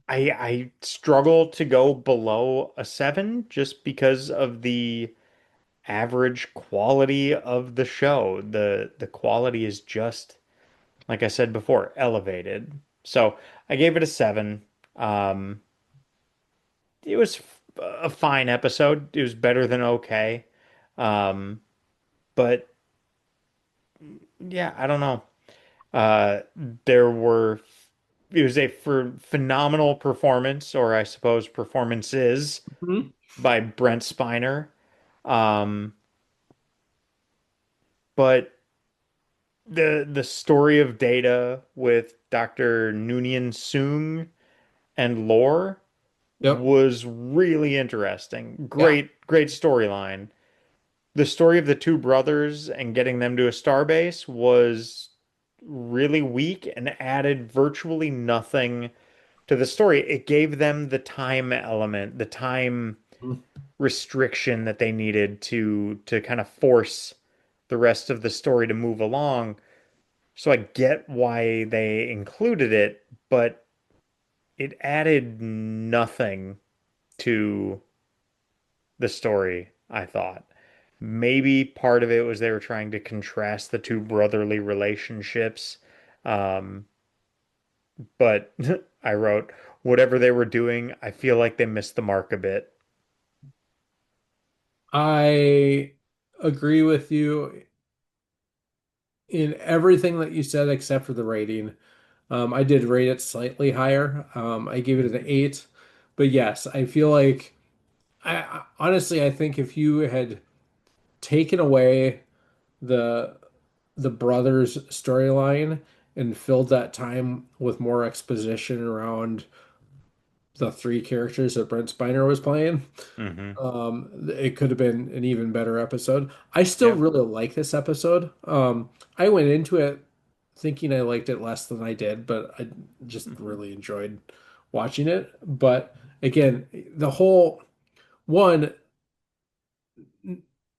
I struggle to go below a 7 just because of the average quality of the show. The quality is just, like I said before, elevated. So I gave it a 7. Um, it was a fine episode. It was better than okay. Um, but yeah, I don't know. Uh, there were it was a phenomenal performance, or I suppose performances Mhm. by Brent Spiner. Um, but the story of Data with Dr. Noonien Soong and Lore Yep. was really interesting. Yeah. Great storyline. The story of the two brothers and getting them to a starbase was really weak and added virtually nothing to the story. It gave them the time element, the time Mhm. restriction that they needed to kind of force the rest of the story to move along. So I get why they included it, but it added nothing to the story, I thought. Maybe part of it was they were trying to contrast the two brotherly relationships. Um, but I wrote, whatever they were doing, I feel like they missed the mark a bit. I agree with you in everything that you said except for the rating. I did rate it slightly higher. I gave it an Mhm. 8. But yes, I feel like honestly, I think if you had taken away the the brothers storyline and filled that time with more exposition around the three characters that Brent Spiner was playing, Hmm. it could have been an even better episode. I still Yep. really like this episode. I went into it thinking I liked it less than I did, but I just Hmm. really enjoyed watching it. But again, the whole one,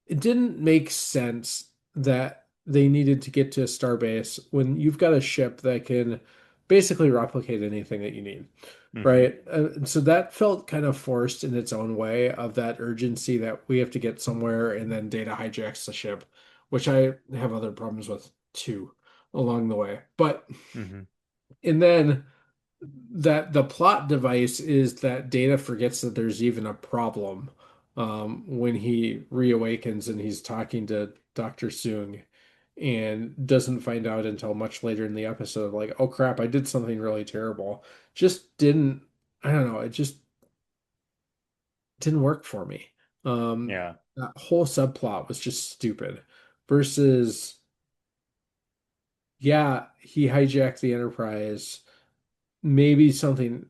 it didn't make sense that they needed to get to a starbase when you've got a ship that can basically replicate anything that you need, Hmm. right? So that felt kind of forced in its own way of that urgency that we have to get somewhere and then Data hijacks the ship, which I have other problems with too along the way. But Hmm. and then that the plot device is that Data forgets that there's even a problem when he reawakens and he's talking to Dr. Soong and doesn't find out until much later in the episode, like, oh crap, I did something really terrible. Just didn't, I don't know, it just didn't work for me. Yeah. That whole subplot was just stupid versus, yeah, he hijacked the Enterprise maybe something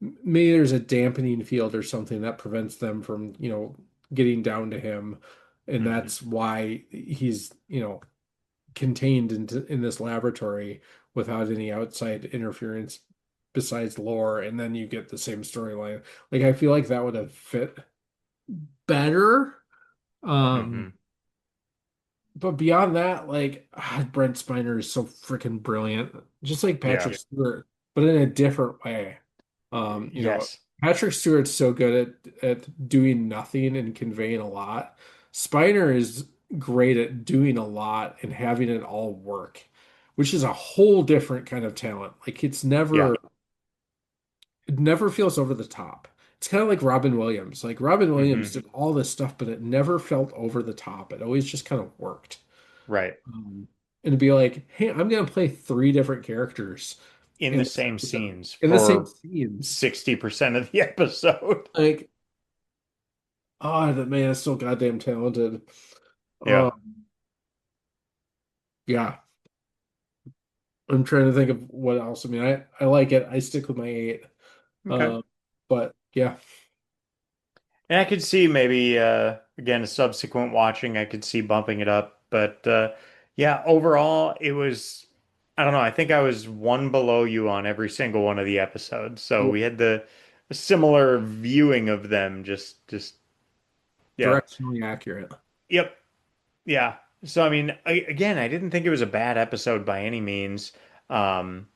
maybe there's a dampening field or something that prevents them from getting down to him, and Hmm. that's why he's contained in this laboratory without any outside interference besides lore, and then you get the same storyline. Like I feel like that would have fit better. um Hmm. But beyond that, like Brent Spiner is so freaking brilliant, just like Yeah. Patrick Stewart, but in a different way. Yes. Patrick Stewart's so good at doing nothing and conveying a lot. Spiner is great at doing a lot and having it all work, which is a whole different kind of talent. Like Yeah. it never feels over the top. It's kind of like Robin Williams. Like Robin Williams Hmm. did all this stuff, but it never felt over the top. It always just kind of worked. Right. And to be like, hey, I'm gonna play three different characters In in the this same episode, scenes in the same for scenes. 60% of the episode. Like, oh, that man is so goddamn talented. Yeah. Yeah, I'm trying to think of what else. I mean, I like it. I stick with my 8. Okay. Uh, but yeah, And I could see maybe again a subsequent watching, I could see bumping it up. But yeah, overall it was I don't know, I think I was one below you on every single one of the episodes. So we had the similar viewing of them, just yeah. directionally accurate. Yep. Yeah. So I mean, again, I didn't think it was a bad episode by any means. Um,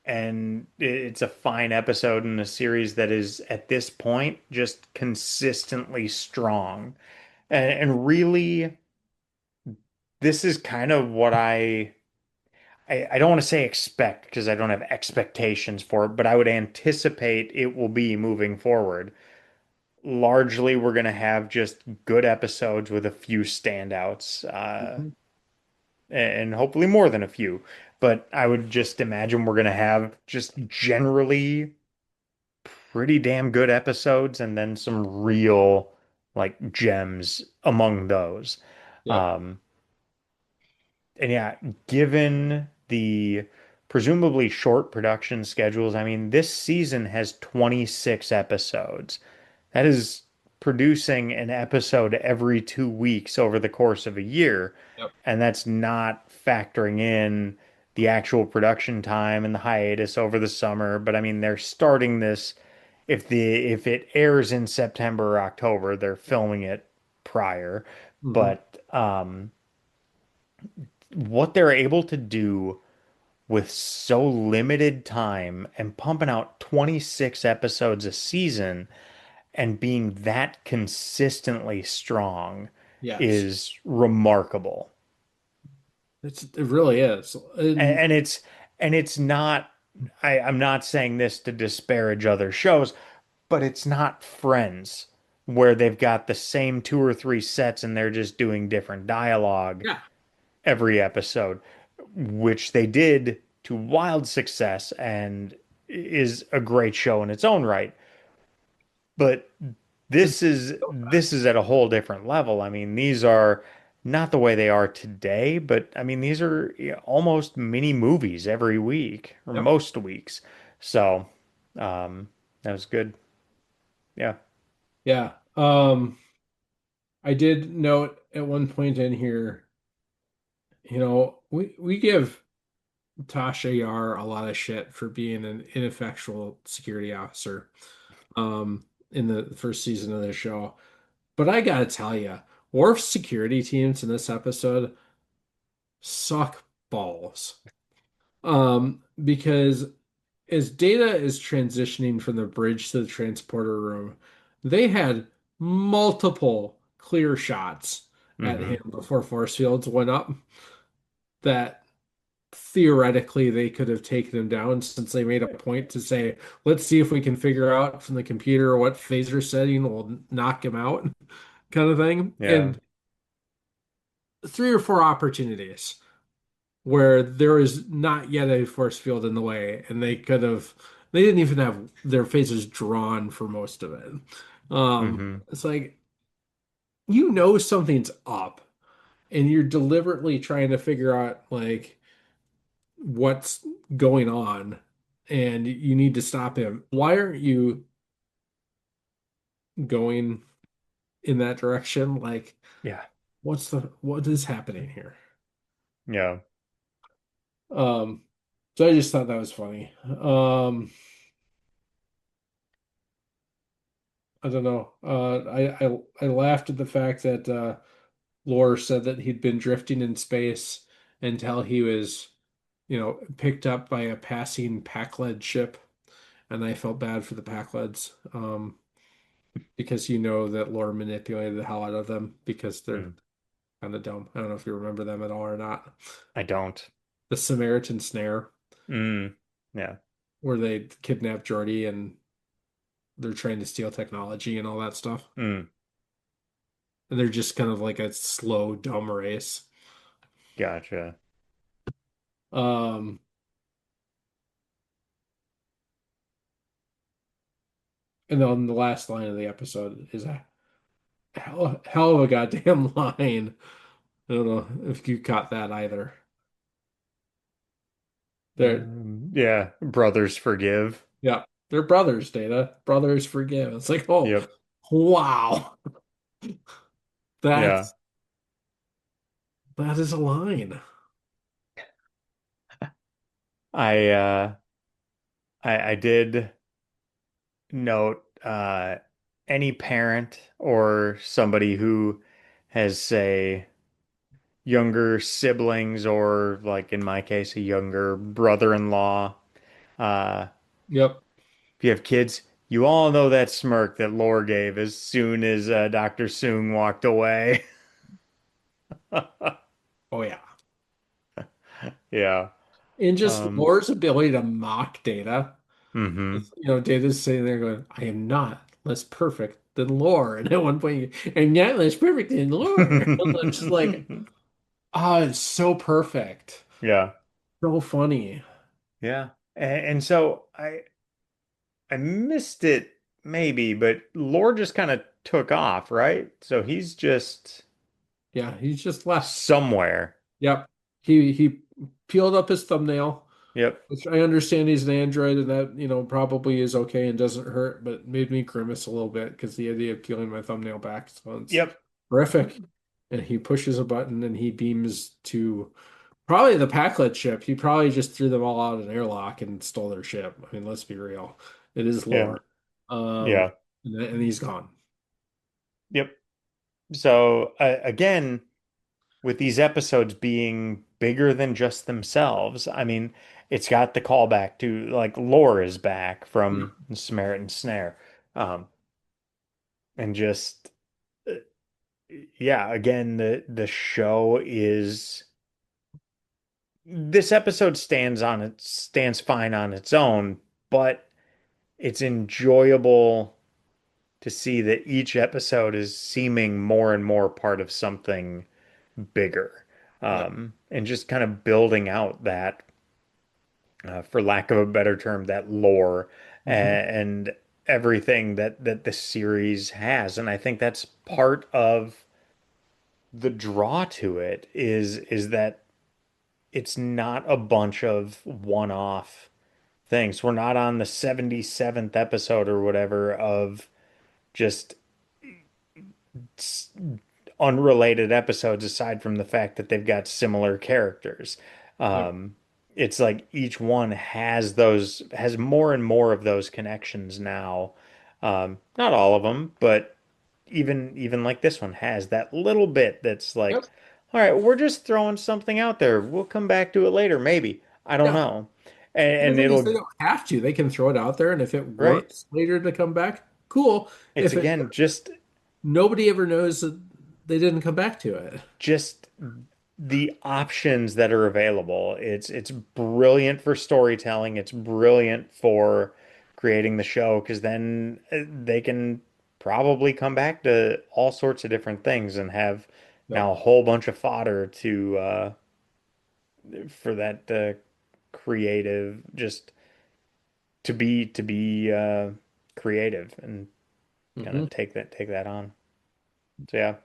and it's a fine episode in a series that is at this point just consistently strong. And really, this is kind of what I don't want to say expect because I don't have expectations for it, but I would anticipate it will be moving forward. largely we're going to have just good episodes with a few standouts, Mhm. and hopefully more than a few. But I would just imagine we're going to have just generally pretty damn good episodes and then some real like gems among those. Yep. Um, and yeah, given the presumably short production schedules, I mean, this season has 26 episodes. That is producing an episode every 2 weeks over the course of a year. Yep. And that's not factoring in the actual production time and the hiatus over the summer. But I mean, they're starting this if it airs in September or October, they're filming it prior. Hmm. But what they're able to do with so limited time and pumping out 26 episodes a season and being that consistently strong Yes. is remarkable. It really is. And, And and it's not I'm not saying this to disparage other shows, but it's not Friends where they've got the same two or three sets and they're just doing different dialogue yeah. every episode, which they did to wild success and is a great show in its own right. But It's this is at a whole different level. I mean, these are not the way they are today, but I mean, these are almost mini movies every week or yep. most weeks. So, that was good. Yeah. Yeah. I did note at one point in here, we give Tasha Yar a lot of shit for being an ineffectual security officer in the first season of the show. But I gotta tell you, Worf's security teams in this episode suck balls. Because as Data is transitioning from the bridge to the transporter room, they had multiple clear shots at Hmm. him before force fields went up that theoretically they could have taken him down since they made a point to say, let's see if we can figure out from the computer what phaser setting will knock him out, kind of thing. Yeah. And three or four opportunities where there is not yet a force field in the way, and they didn't even have their phasers drawn for most of it. Hmm. It's like something's up, and you're deliberately trying to figure out like what's going on, and you need to stop him. Why aren't you going in that direction? Like, Yeah. what is happening here? Yeah. Um, so I just thought that was funny. I don't know. I laughed at the fact that Lore said that he'd been drifting in space until he was, picked up by a passing Pakled ship, and I felt bad for the Pakleds, because that Lore manipulated the hell out of them because they're Mm. kind of dumb. I don't know if you remember them at all or not. I don't. The Samaritan Snare, Mm. Yeah. where they kidnap Geordi and they're trying to steal technology and all that stuff. Mm. And they're just kind of like a slow, dumb race. Gotcha. Um, and then the last line of the episode is a hell of a goddamn line. I don't know if you caught that either. They're Yeah. Brothers forgive. Yeah, they're brothers, Data. Brothers forgive. It's like, oh, Yep. wow. Yeah. That's that is a line. I I did note any parent or somebody who has, say, younger siblings or like in my case a younger brother-in-law. Uh, Yep. if you have kids, you all know that smirk that Lore gave as soon as Dr. Soong walked away. Oh yeah. Yeah. And just Um, Lore's ability to mock Data. hmm. Data's sitting there going, I am not less perfect than lore. And at one point, and yet it's perfect in lore. It's just like, it's so perfect. Yeah. So funny. Yeah. And so I missed it maybe, but Lore just kind of took off, right? So he's just Yeah, he's just left. somewhere. Yep. He peeled up his thumbnail, Yep. which I understand he's an android and that, probably is okay and doesn't hurt, but made me grimace a little bit because the idea of peeling my thumbnail back sounds Yep. horrific. And he pushes a button and he beams to probably the Packlet ship. He probably just threw them all out of an airlock and stole their ship. I mean, let's be real. It is Yeah. lore. Um, Yeah. and he's gone. Yep. So again, with these episodes being bigger than just themselves, I mean, it's got the callback to like Lore is back Yeah. from Samaritan Snare. Um, and just yeah, again, the show is this episode stands fine on its own, but it's enjoyable to see that each episode is seeming more and more part of something bigger, Yeah. and just kind of building out that, for lack of a better term, that lore Mhm. and everything that the series has. And I think that's part of the draw to it is that it's not a bunch of one-off things. We're not on the 77th episode or whatever of just unrelated episodes aside from the fact that they've got similar characters. Yep. Um, it's like each one has more and more of those connections now. Not all of them, but even like this one has that little bit that's like, Yep. all right, we're just throwing something out there. We'll come back to it later, maybe. I don't Yeah. know. And the And thing is, they it'll don't have to. They can throw it out there, and if it right. works later to come back, cool. It's If it again doesn't, nobody ever knows that they didn't come back to it. just the options that are available. It's brilliant for storytelling. It's brilliant for creating the show because then they can probably come back to all sorts of different things and have Yep. now a whole bunch of fodder to for that creative just to be creative and kind Hmm. of take that on. So yeah.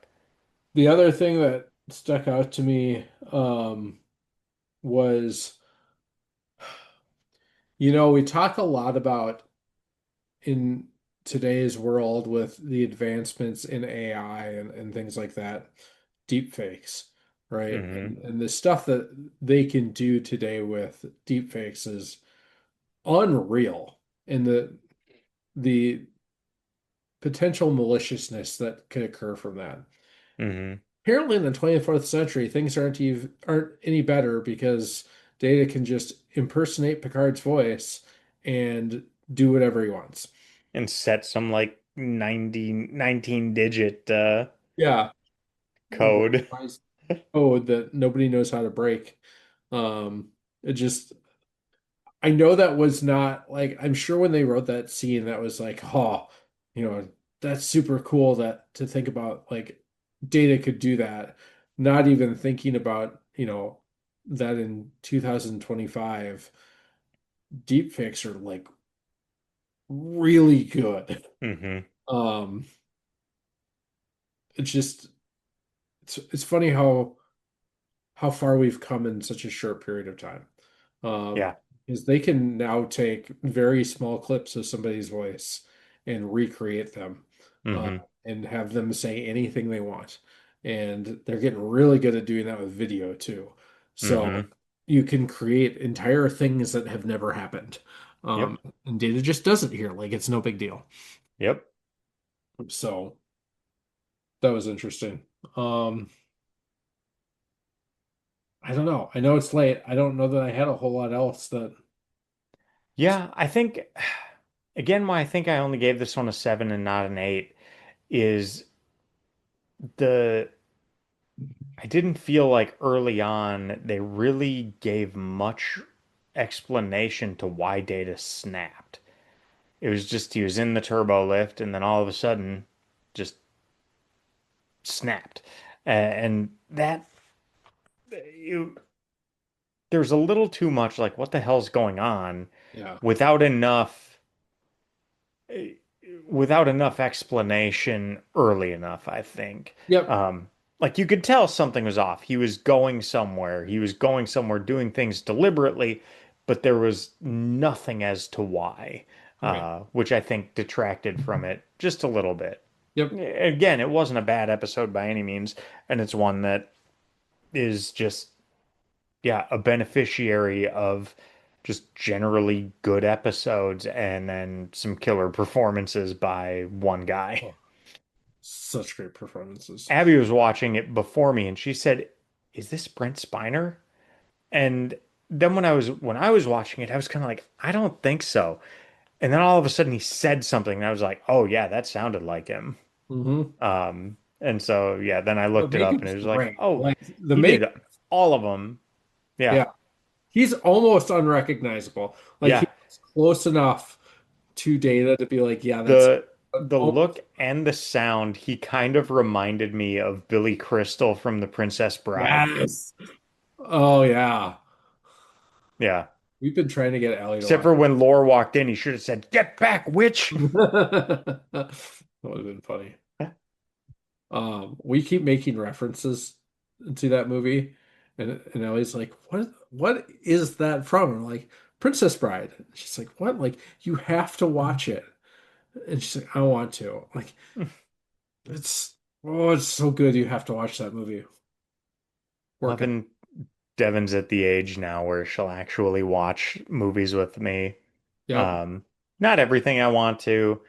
The other thing that stuck out to me was, we talk a lot about in today's world with the advancements in AI and things like that, deep fakes, right? Hmm. And the stuff that they can do today with deep fakes is unreal. And the potential maliciousness that could occur from that. Hmm. Apparently in the 24th century, things aren't any better because Data can just impersonate Picard's voice and do whatever he wants. And set some like 19 digit Yeah, code. voice code that nobody knows how to break. It just I know that was not like I'm sure when they wrote that scene that was like, oh, that's super cool that to think about like Data could do that. Not even thinking about, that in 2025 deepfakes are like really good. Hmm. Um, it's just it's funny how far we've come in such a short period of time. Um, Yeah. is they can now take very small clips of somebody's voice and recreate them, uh, Hmm. and have them say anything they want. And they're getting really good at doing that with video too. So Hmm. you can create entire things that have never happened. Yep. And Data just does it here, like it's no big deal. Yep. So that was interesting. Um, I don't know. I know it's late. I don't know that I had a whole lot else that. Yeah, I think again why I think I only gave this one a 7 and not an 8 is the I didn't feel like early on they really gave much explanation to why Data snapped. It was just he was in the turbo lift and then all of a sudden just snapped. And that you, there's a little too much like what the hell's going on Yeah. without enough eh, without enough explanation early enough, I think. Yep. Um, like you could tell something was off. He was going somewhere. He was going somewhere doing things deliberately, but there was nothing as to why, Right. which I think detracted from it just a little bit. Yep. Again, it wasn't a bad episode by any means, and it's one that is just, yeah, a beneficiary of just generally good episodes and then some killer performances by one guy. Oh, such great performances. Abby was watching it before me and she said, "Is this Brent Spiner?" And then when I was watching it, I was kind of like, "I don't think so." And then all of a sudden he said something and I was like, "Oh yeah, that sounded like him." Mm-hmm. And so yeah, then I The looked it up and it makeup's was like, great. "Oh, Like the he did make, all of them." Yeah. yeah, he's almost unrecognizable. Like Yeah. he's close enough to Data to be like, yeah, that's The almost look and the sound, he kind of reminded me of Billy Crystal from The Princess Bride. yes. Oh yeah. Yeah. We've been trying to get Ellie to Except watch. for when Lore walked in, he should have said, "Get back, witch." That would have been funny. We keep making references to that movie, and Ellie's like, What is that from?" And I'm like, "Princess Bride." She's like, "What? Like, you have to watch it." And she's like, "I want to." Like, it's so good. You have to watch that movie. Work it. Loving Devin's at the age now where she'll actually watch movies with me. Yep. Um, Not everything I want to,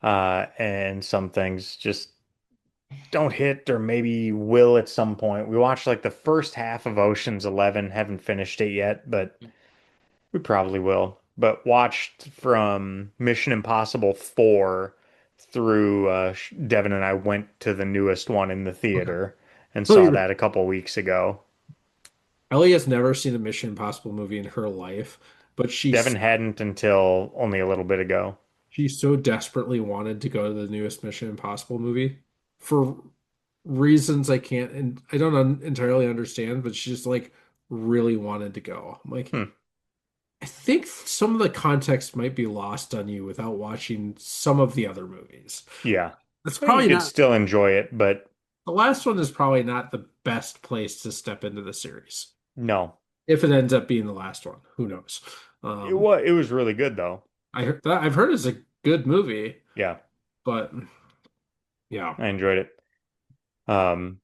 and some things just don't hit or maybe will at some point. We watched like the first half of Ocean's 11, haven't finished it yet, but we probably will. But watched from Mission Impossible 4 through Devin and I went to the newest one in the Okay. theater and So saw that a couple weeks ago. Ellie has never seen a Mission Impossible movie in her life, but Devin hadn't until only a little bit ago. she so desperately wanted to go to the newest Mission Impossible movie for reasons I can't and I don't entirely understand, but she just like really wanted to go. I'm like, Hmm. I think some of the context might be lost on you without watching some of the other movies. Yeah. That's Well, you probably could not, still enjoy it, but the last one is probably not the best place to step into the series. no. If it ends up being the last one, who knows? It was really good though. I've heard it's a good movie, Yeah, but yeah, I enjoyed it. Um,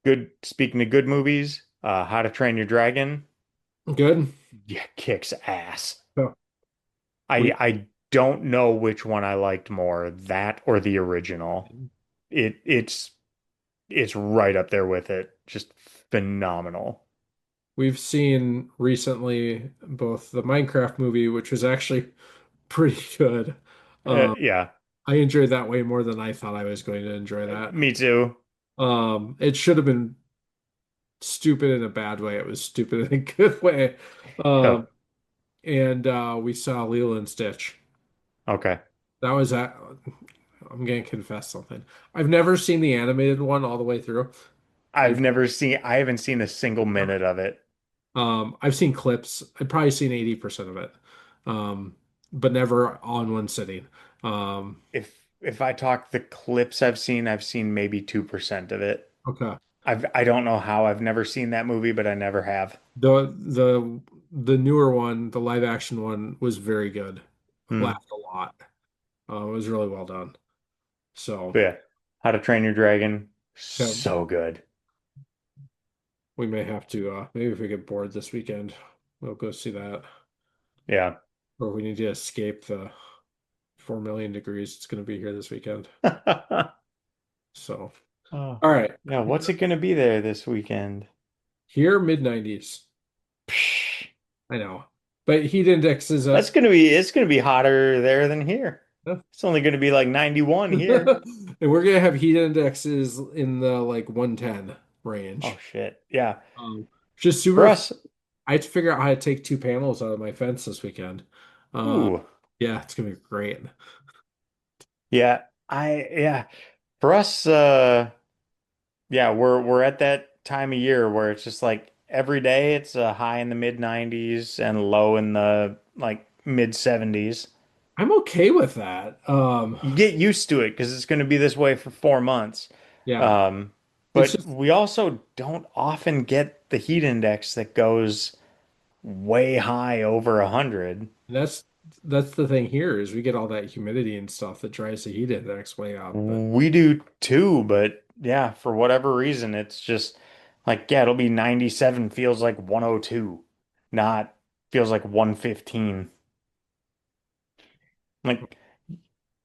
Good. Speaking of good movies, How to Train Your Dragon, good. yeah, kicks ass. So we I don't know which one I liked more, that or the original. It's right up there with it. Just phenomenal. we've seen recently both the Minecraft movie, which was actually pretty good. Um, Yeah, I enjoyed that way more than I thought I was going to enjoy that. me too. It should have been stupid in a bad way. It was stupid in a good way. Oh, And we saw Lilo and Stitch. okay. That was that. I'm gonna confess something. I've never seen the animated one all the way through. I've I haven't seen a single minute of it. I've seen clips. I've probably seen 80% of it. But never all in one sitting. Um, If I talk the clips I've seen maybe 2% of it. okay. I don't know how. I've never seen that movie, but I never have. The newer one, the live action one, was very good. Hmm. Laughed a lot. It was really well done. So But yeah, How to Train Your Dragon, yeah, so good. we may have to maybe if we get bored this weekend, we'll go see that. Yeah. Or we need to escape the 4 million degrees it's going to be here this weekend. So, Oh, all right. yeah. What's it gonna be there this weekend? Here, mid 90s. Psh, I know. But heat index is that's a gonna be it's gonna be hotter there than here. It's only gonna be like 91 here. and we're gonna have heat indexes in the like 110 Oh range. shit. Yeah. Just For super. us, I have to figure out how to take two panels out of my fence this weekend. Uh, ooh. yeah, it's gonna be great. Yeah. Yeah. For us, yeah, we're at that time of year where it's just like every day it's a high in the mid 90s and low in the like mid 70s. I'm okay with that. You get used to it because it's going to be this way for 4 months. Yeah, Um, it's but just we also don't often get the heat index that goes way high over 100. that's that's the thing here is we get all that humidity and stuff that drives the heat index way up. But We do too, but yeah, for whatever reason, it's just like, yeah, it'll be 97 feels like 102, not feels like 115. Like,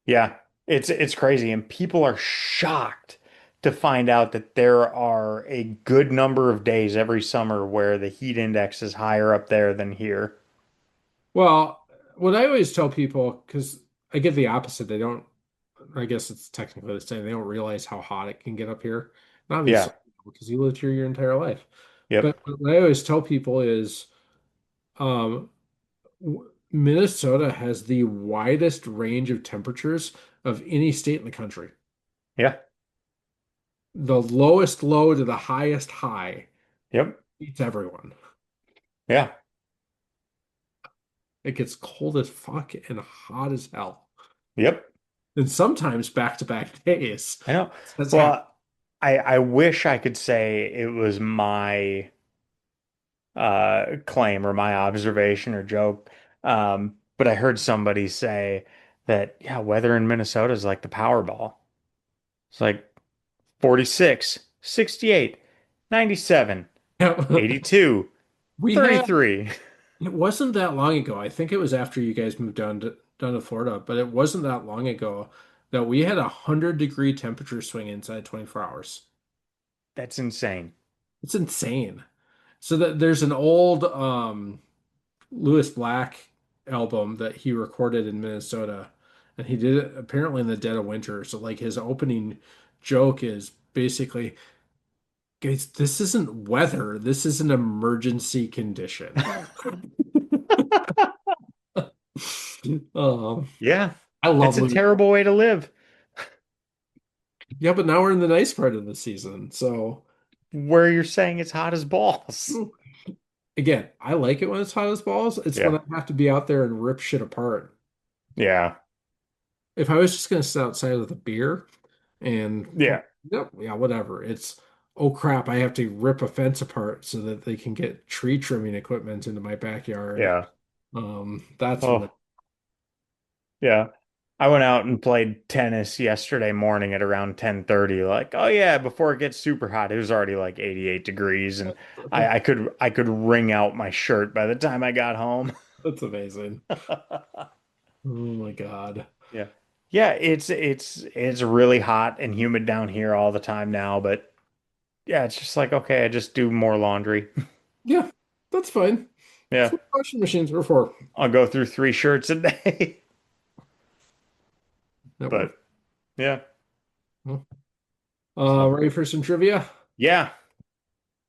yeah, it's crazy. And people are shocked to find out that there are a good number of days every summer where the heat index is higher up there than here. well, what I always tell people, because I get the opposite, they don't. I guess it's technically the same. They don't realize how hot it can get up here. And Yeah. obviously, because you lived here your entire life. Yep. But what I always tell people is Minnesota has the widest range of temperatures of any state in the country. Yeah. The lowest low to the highest high Yep. beats everyone. Yeah. It gets cold as fuck and hot as hell. Yep. And sometimes back-to-back days. I know. That's happened. Well, I wish I could say it was my claim or my observation or joke. But I heard somebody say that, yeah, weather in Minnesota is like the Powerball. It's like 46, 68, 97, Yeah. 82, We had 33. It wasn't that long ago. I think it was after you guys moved down to Florida, but it wasn't that long ago that we had 100-degree temperature swing inside 24 hours. That's insane. It's insane. So that there's an old Lewis Black album that he recorded in Minnesota, and he did it apparently in the dead of winter. So like his opening joke is basically, guys, this isn't weather, this is an emergency condition. Um, Yeah, I love it's a Louis. terrible way to live. Yeah, but now we're in the nice part of the season. So Where you're saying it's hot as balls. mm, again, I like it when it's hot as balls. It's when Yeah. I have to be out there and rip shit apart. Yeah. If I was just gonna sit outside with a beer and Yeah. yep, yeah, whatever. It's oh crap, I have to rip a fence apart so that they can get tree trimming equipment into my backyard. Yeah. That's when Oh, yeah. I went out and played tennis yesterday morning at around 10:30. Like, oh yeah, before it gets super hot, it was already like 88 degrees and I could wring out my shirt by the time I got home. that's amazing. Oh my God. Yeah. Yeah, it's really hot and humid down here all the time now, but yeah, it's just like okay, I just do more laundry. Yeah, that's fine. That's Yeah. what washing machines are for. I'll go through 3 shirts a day. That But work. yeah. So, Ready for some trivia? yeah.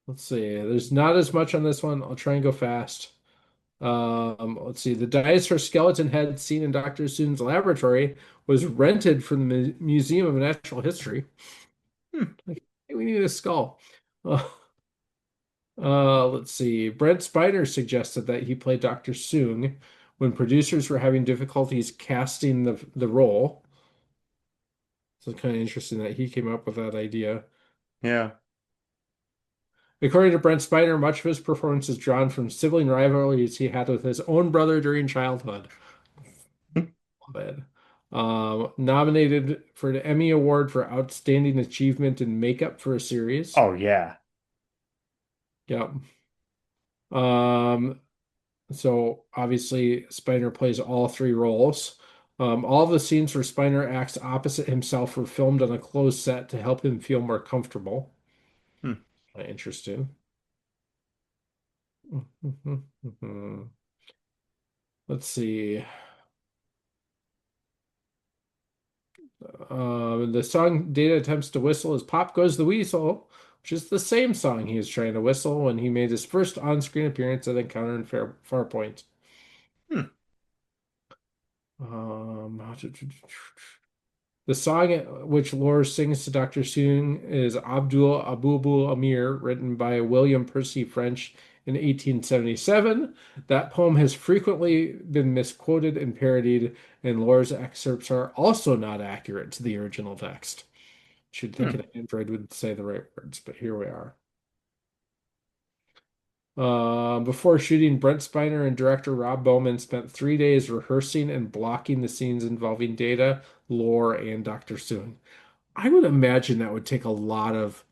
Let's see. There's not as much on this one. I'll try and go fast. Let's see. The dinosaur skeleton head seen in Dr. Soon's laboratory was rented from the Museum of Natural History. Hmm. Like, hey, we need a skull. Uh, let's see. Brent Spiner suggested that he play Dr. Soong when producers were having difficulties casting the role. So it's kind of interesting that he came up with that idea. Yeah. According to Brent Spiner, much of his performance is drawn from sibling rivalries he had with his own brother during childhood. Love it. Nominated for an Emmy Award for Outstanding Achievement in Makeup for a Series. Oh yeah. Yep. Um, so obviously Spiner plays all three roles. All the scenes where Spiner acts opposite himself were filmed on a closed set to help him feel more comfortable. Hmm. Interesting. Let's see. The song Data attempts to whistle is Pop Goes the Weasel, which is the same song he was trying to whistle when he made his first on-screen appearance at Encounter in Farpoint. Hmm. Um, The song which Lore sings to Dr. Soong is Abdul Abubul Amir, written by William Percy French in 1877. That poem has frequently been misquoted and parodied, and Lore's excerpts are also not accurate to the original text. You'd think an android would say the right words, but here we are. Before shooting, Brent Spiner and director Rob Bowman spent 3 days rehearsing and blocking the scenes involving Data, Lore, and Dr. Soong. I would imagine that would take a lot of,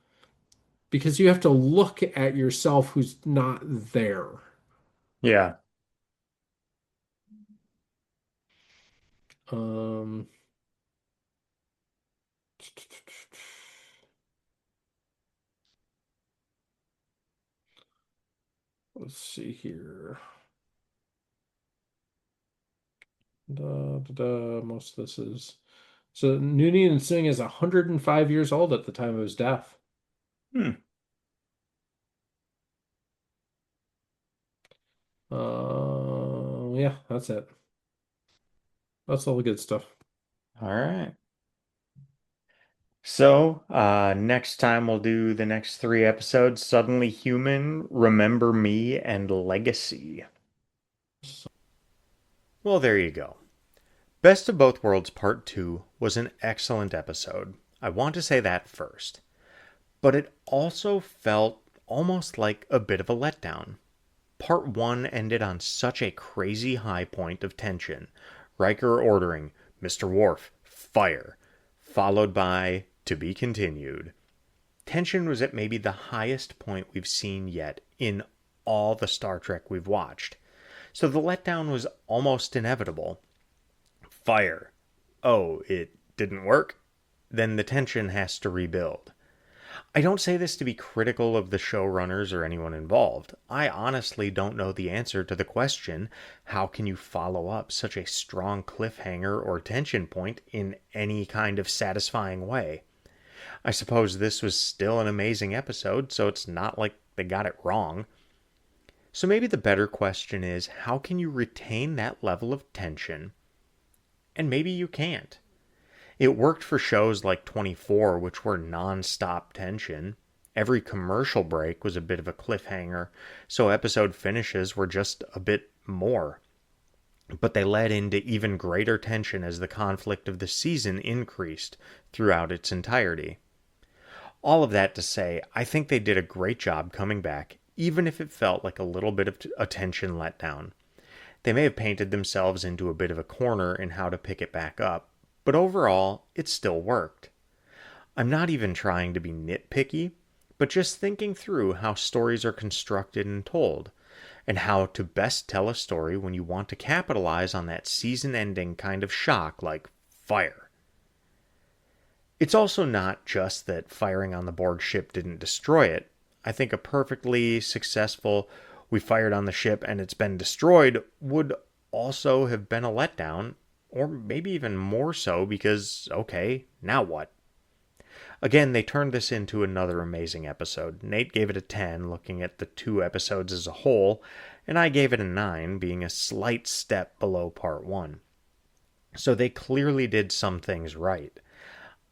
because you have to look at yourself who's not there. Yeah. Um, let's see here. Most of this is so Noonien Singh is 105 years old at the time of his death. Hmm. Yeah, that's it. That's all the good stuff. All right. So, next time we'll do the next 3 episodes, Suddenly Human, Remember Me, and Legacy. Well, there you go. Best of Both Worlds Part 2 was an excellent episode. I want to say that first. But it also felt almost like a bit of a letdown. Part 1 ended on such a crazy high point of tension. Riker ordering, Mr. Worf, fire, followed by, to be continued. Tension was at maybe the highest point we've seen yet in all the Star Trek we've watched. So the letdown was almost inevitable. Fire. Oh, it didn't work? Then the tension has to rebuild. I don't say this to be critical of the showrunners or anyone involved. I honestly don't know the answer to the question, how can you follow up such a strong cliffhanger or tension point in any kind of satisfying way? I suppose this was still an amazing episode, so it's not like they got it wrong. So maybe the better question is, how can you retain that level of tension? And maybe you can't. It worked for shows like 24, which were non-stop tension. Every commercial break was a bit of a cliffhanger, so episode finishes were just a bit more. But they led into even greater tension as the conflict of the season increased throughout its entirety. All of that to say, I think they did a great job coming back, even if it felt like a little bit of a tension letdown. They may have painted themselves into a bit of a corner in how to pick it back up, but overall, it still worked. I'm not even trying to be nitpicky, but just thinking through how stories are constructed and told, and how to best tell a story when you want to capitalize on that season-ending kind of shock like fire. It's also not just that firing on the Borg ship didn't destroy it. I think a perfectly successful "we fired on the ship and it's been destroyed" would also have been a letdown, or maybe even more so because, okay, now what? Again, they turned this into another amazing episode. Nate gave it a 10, looking at the 2 episodes as a whole, and I gave it a 9, being a slight step below part 1. So they clearly did some things right.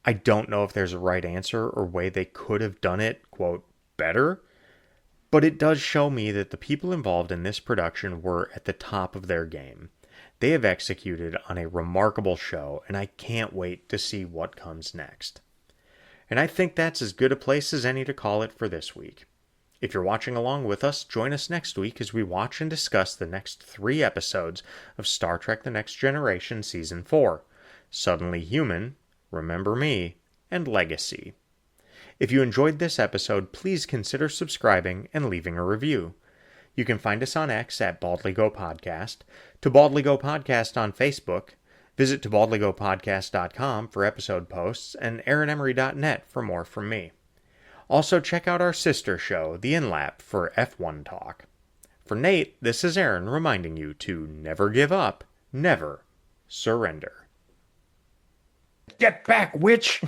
I don't know if there's a right answer or way they could have done it, quote, better, but it does show me that the people involved in this production were at the top of their game. They have executed on a remarkable show, and I can't wait to see what comes next. And I think that's as good a place as any to call it for this week. If you're watching along with us, join us next week as we watch and discuss the next 3 episodes of Star Trek The Next Generation Season 4, Suddenly Human, Remember Me, and Legacy. If you enjoyed this episode, please consider subscribing and leaving a review. You can find us on X at Baldly Go Podcast, to Baldly Go Podcast on Facebook, visit tobaldlygopodcast.com for episode posts, and aaronemery.net for more from me. Also check out our sister show, The Inlap, for F1 talk. For Nate, this is Aaron reminding you to never give up, never surrender. Get back, witch!